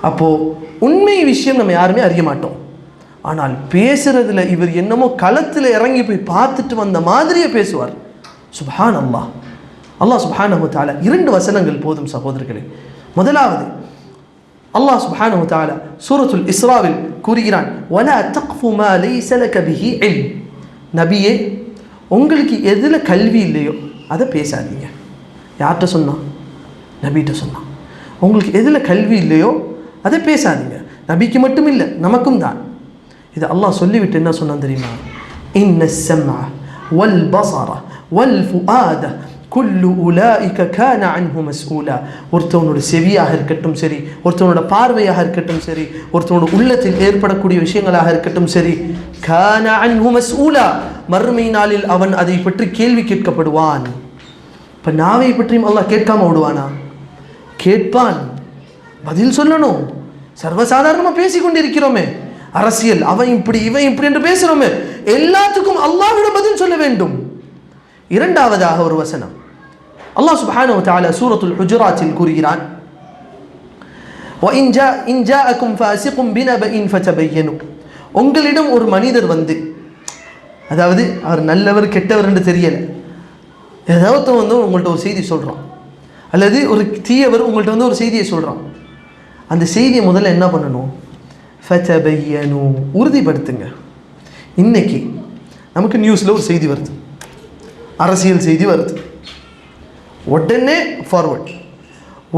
அப்போது உண்மை விஷயம் நம்ம யாருமே அறிய மாட்டோம். ஆனால் பேசுகிறதுல இவர் என்னமோ களத்தில் இறங்கி போய் பார்த்துட்டு வந்த மாதிரியே பேசுவார். சுப்ஹான் அல்லாஹ். அல்லாஹ் சுப்ஹானஹு வ தஆலா 2 வசனங்கள் போதும் சகோதரர்களே. முதலாவது, அல்லாஹ் சுப்ஹானஹு வ தஆலா சூரத்துல் இஸ்ராவில் கூறுகிறான், வலா தக்ஃபு மா லைஸ லக பிஹி இல்ம். நபியே, உங்களுக்கு எதில் கல்வி இல்லையோ அதை பேசாதீங்க. யார்கிட்ட சொன்னான்? நபிகிட்ட சொன்னான். உங்களுக்கு எதில் கல்வி இல்லையோ அதை பேசாதீங்க. நபிக்கு மட்டும் இல்லை, நமக்கும் தான். இது அல்லாஹ் சொல்லிவிட்டு என்ன சொன்னான் தெரியுமா? இன்ன ஸம்அ வல் பஸர வல் ஃபுஆத குல்லு உலாயிக கான அன்ஹு மஸ்ஊலா. ஒருத்தவனோட செவியாக இருக்கட்டும் சரி, ஒருத்தவனோட பார்வையாக இருக்கட்டும் சரி, ஒருத்தவனோட உள்ளத்தில் ஏற்படக்கூடிய விஷயங்களாக இருக்கட்டும் சரி, கான அன்ஹு மஸ்ஊலா, மறுமை நாளில் அவன் அதை பற்றி கேள்வி கேட்கப்படுவான். இப்போ நாவை பற்றியும் அல்லாஹ் கேட்காம விடுவானா? கேட்பான், பதில் சொல்லணும். சர்வசாதாரணமாக பேசிக்கொண்டிருக்கிறோமே, அரசியல் அவன் இப்படி இவன் இப்படி என்று பேசுகிறோமே, எல்லாத்துக்கும் அல்லாஹ்விடம் பதில் சொல்ல வேண்டும். இரண்டாவதாக ஒரு வசனம், அல்லாஹ் சுப்ஹானஹு வ தஆலா சூரத்துல் ஹுஜராத்தில் கூறுகிறான், وَإِنْ جَاءَكُمْ فَاسِقٌ بِنَبَإٍ فَتَبَيَّنُوا. உங்களிடம் ஒரு மனிதர் வந்து, அதாவது அவர் நல்லவர் கெட்டவர் என்று தெரியலை, ஏதாவது வந்து உங்கள்கிட்ட ஒரு செய்தி சொல்கிறான், அல்லது ஒரு தீயவர் உங்கள்கிட்ட வந்து ஒரு செய்தியை சொல்கிறான். அந்த செய்தியை முதல்ல என்ன பண்ணணும்? ஃபதபையனு, உறுதிப்படுத்துங்க. இன்னைக்கு நமக்கு நியூஸில் ஒரு செய்தி வருது, அரசியல் செய்தி வருது, உடனே ஃபார்வர்ட்,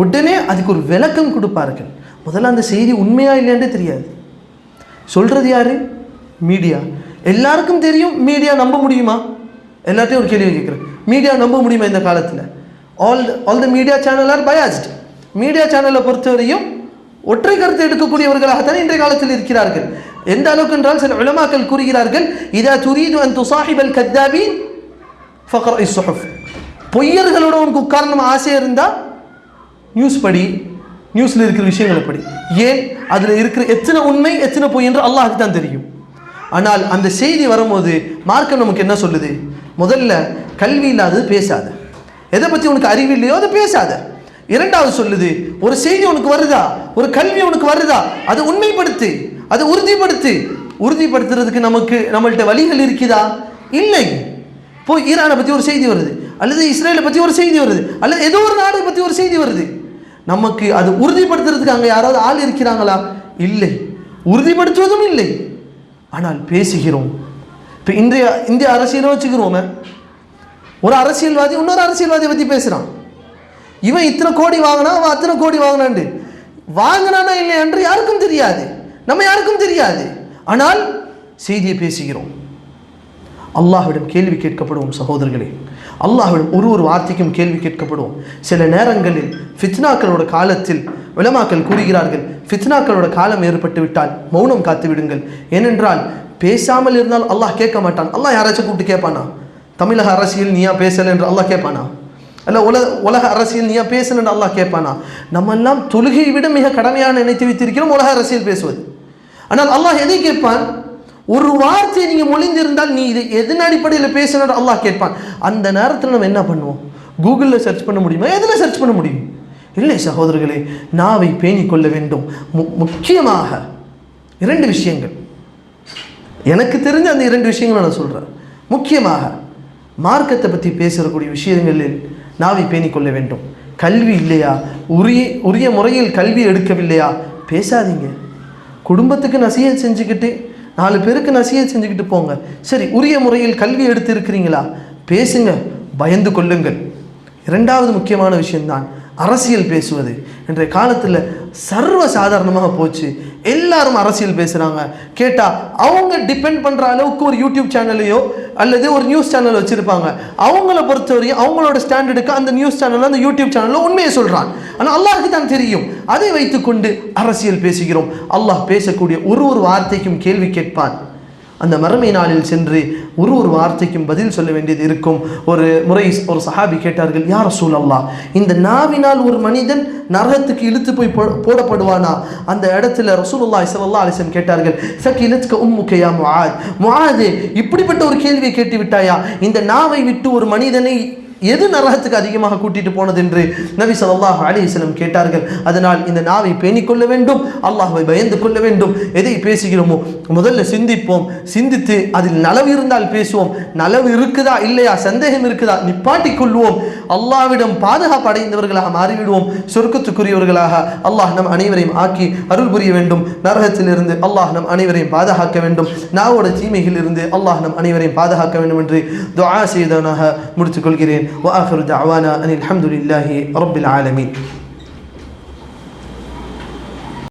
உடனே அதுக்கு ஒரு விளக்கம் கொடுப்பார்கள். முதல்ல அந்த செய்தி உண்மையா இல்லையான்றே தெரியாது. சொல்கிறது யார்? மீடியா. எல்லாருக்கும் தெரியும் மீடியா நம்ப முடியுமா? எல்லாத்தையும் ஒரு கேள்வி கேட்குறேன், மீடியா நம்ப முடியுமா இந்த காலத்தில்? All the media channel are biased. Media சேனலை பொறுத்தவரையும் ஒற்றை கருத்து எடுக்கக்கூடியவர்களாகத்தான் இன்றைய காலத்தில் இருக்கிறார்கள். எந்த அளவுக்கு என்றால் சில உலமாக்கள் கூறுகிறார்கள், இதா துரீது அன் துசாஹிபல் கத்தாபீன் ஃபக்ரஇ ஸுஹுஃப். பொய்யர்களோட உனக்கு உட்காரணும் ஆசை இருந்தால் நியூஸ் படி, நியூஸில் இருக்கிற விஷயங்களை படி. ஏன்? அதில் இருக்கிற எத்தனை உண்மை எத்தனை பொய் என்று அல்லாஹ்க்கு தான் தெரியும். ஆனால் அந்த செய்தி வரும்போது மார்க்கம் நமக்கு என்ன சொல்லுது? முதல்ல கல்வி இல்லாதது பேசாத, எதை பற்றி உனக்கு அறிவு இல்லையோ அதை பேசாத. இரண்டாவது சொல்லுது, ஒரு செய்தி உனக்கு வருதா, ஒரு கல்வி உனக்கு வருதா, அதை உண்மைப்படுத்து, அதை உறுதிப்படுத்து. உறுதிப்படுத்துறதுக்கு நம்மள்கிட்ட வழிகள் இருக்குதா? இல்லை. இப்போ ஈரானை பற்றி ஒரு செய்தி வருது, அல்லது இஸ்ரேலை பற்றி ஒரு செய்தி வருது, அல்லது ஏதோ ஒரு நாடை பற்றி ஒரு செய்தி வருது, நமக்கு அது உறுதிப்படுத்துறதுக்கு அங்கே யாராவது ஆள் இருக்கிறாங்களா? இல்லை, உறுதிப்படுத்துவதும் இல்லை. ஆனால் பேசுகிறோம். இப்போ இந்திய அரசியலை வச்சுக்கிறோமே, ஒரு அரசியல்வாதி இன்னொரு அரசியல்வாதியை பற்றி பேசுகிறான். இவன் இத்தனை கோடி வாங்கினா, அவன் அத்தனை கோடி வாங்கினான். வாங்கினானா இல்லை என்று யாருக்கும் தெரியாது, நம்ம யாருக்கும் தெரியாது. ஆனால் செய்தியை பேசுகிறோம். அல்லாஹ்விடம் கேள்வி கேட்கப்படுவோம் சகோதரர்களே. அல்லாஹ்விடம் ஒரு வார்த்தைக்கும் கேள்வி கேட்கப்படுவோம். சில நேரங்களில் ஃபித்னாக்களோட காலத்தில் உலமாக்கள் கூறுகிறார்கள், ஃபித்னாக்களோட காலம் ஏற்பட்டு விட்டால் மௌனம் காத்து விடுங்கள். ஏனென்றால் பேசாமல் இருந்தால் அல்லாஹ் கேட்க மாட்டான். அல்லாஹ் யாராச்சும் கூப்பிட்டு கேட்பானா? தமிழக அரசியல் நீயா பேசலை என்று அல்லாஹ் கேட்பானா? அல்ல உலக அரசியல் நீயா பேசல என்று அல்லாஹ் கேட்பானா? நம்ம எல்லாம் தொழுகையை விட மிக கடமையாக நினைத்து வைத்திருக்கிறோம் உலக அரசியல் பேசுவது. ஆனால் அல்லாஹ் எதை கேட்பான்? ஒரு வார்த்தையை நீங்கள் மொழிந்திருந்தால் நீ இது எதன் அடிப்படையில் பேசணும் அல்லாஹ் கேட்பான். அந்த நேரத்தில் நம்ம என்ன பண்ணுவோம்? கூகுளில் சர்ச் பண்ண முடியுமா? எதில் சர்ச் பண்ண முடியும்? இல்லை சகோதரர்களே, நாவை பேணிக் கொள்ள வேண்டும். முக்கியமாக 2 விஷயங்கள், எனக்கு தெரிஞ்ச அந்த 2 விஷயங்களை நான் சொல்கிறேன். முக்கியமாக மார்க்கத்தை பற்றி பேசக்கூடிய விஷயங்களில் நாவை பேணிக் கொள்ள வேண்டும். கல்வி இல்லையா, உரிய முறையில் கல்வி எடுக்கவில்லையா, பேசாதீங்க. குடும்பத்துக்கு நசிஹத் செஞ்சுக்கிட்டு 4 பேருக்கு நசிஹத் செஞ்சுக்கிட்டு போங்க. சரி, உரிய முறையில் கல்வி எடுத்து இருக்கிறீங்களா, பேசுங்க, பயந்து கொள்ளுங்கள். 2வது முக்கியமான விஷயம்தான் அரசியல் பேசுவது. இன்றைய காலத்தில் சர்வ சாதாரணமாக போச்சு. எல்லாரும் அரசியல் பேசுகிறாங்க. கேட்டால் அவங்க டிபெண்ட் பண்ணுற அளவுக்கு ஒரு யூடியூப் சேனலையோ அல்லது ஒரு நியூஸ் சேனல் வச்சுருப்பாங்க. அவங்கள பொறுத்தவரையும் அவங்களோட ஸ்டாண்டர்டுக்கு அந்த நியூஸ் சேனலில் அந்த யூடியூப் சேனலில் உண்மையை சொல்கிறான். ஆனால் அல்லாஹ்க்கு தான் தெரியும். அதை வைத்துக்கொண்டு அரசியல் பேசுகிறோம். அல்லாஹ் பேசக்கூடிய ஒரு வார்த்தைக்கும் கேள்வி கேட்பான். அந்த மறுமை நாளில் சென்று ஒரு வார்த்தைக்கும் பதில் சொல்ல வேண்டியது இருக்கும். ஒரு முறை ஒரு சஹாபி கேட்டார்கள், யா ரசூலல்லாஹ், இந்த நாவினால் ஒரு மனிதன் நரகத்துக்கு இழுத்து போய் போடப்படுவானா? அந்த இடத்துல ரசூலுல்லாஹி ஸல்லல்லாஹு அலைஹி வஸல்லம் கேட்டார்கள், சகிலத்க உம்முக யா முஆத், முஆதே, இப்படிப்பட்ட ஒரு கேள்வியை கேட்டு விட்டாயா? இந்த நாவை விட்டு ஒரு மனிதனை எது நரகத்துக்கு அதிகமாக கூட்டிட்டு போனது என்று நபி ஸல்லல்லாஹு அலைஹி வஸல்லம் கேட்டார்கள். அதனால் இந்த நாவை பேணிக்கொள்ள வேண்டும், அல்லாஹ்வை பயந்து கொள்ள வேண்டும். எதை பேசுகிறோமோ முதல்ல சிந்திப்போம். சிந்தித்து அதில் நலவு இருந்தால் பேசுவோம், நலவு இருக்குதா இல்லையா, சந்தேகம் இருக்குதா நிப்பாட்டிக் கொள்வோம். அல்லாஹ்விடம் பாதுகாப்பு அடைந்தவர்களாக மாறிவிடுவோம். சொர்க்கத்துக்குரியவர்களாக அல்லாஹ் நம் அனைவரையும் ஆக்கி அருள் புரிய வேண்டும். நரகத்திலிருந்து அல்லாஹ் நம் அனைவரையும் பாதுகாக்க வேண்டும். நாவோட தீமைகளிலிருந்து அல்லாஹ் நம் அனைவரையும் பாதுகாக்க வேண்டும் என்று துஆ செய்தவனாக முடித்துக் கொள்கிறேன். وآخر دعوانا أن الحمد لله رب العالمين.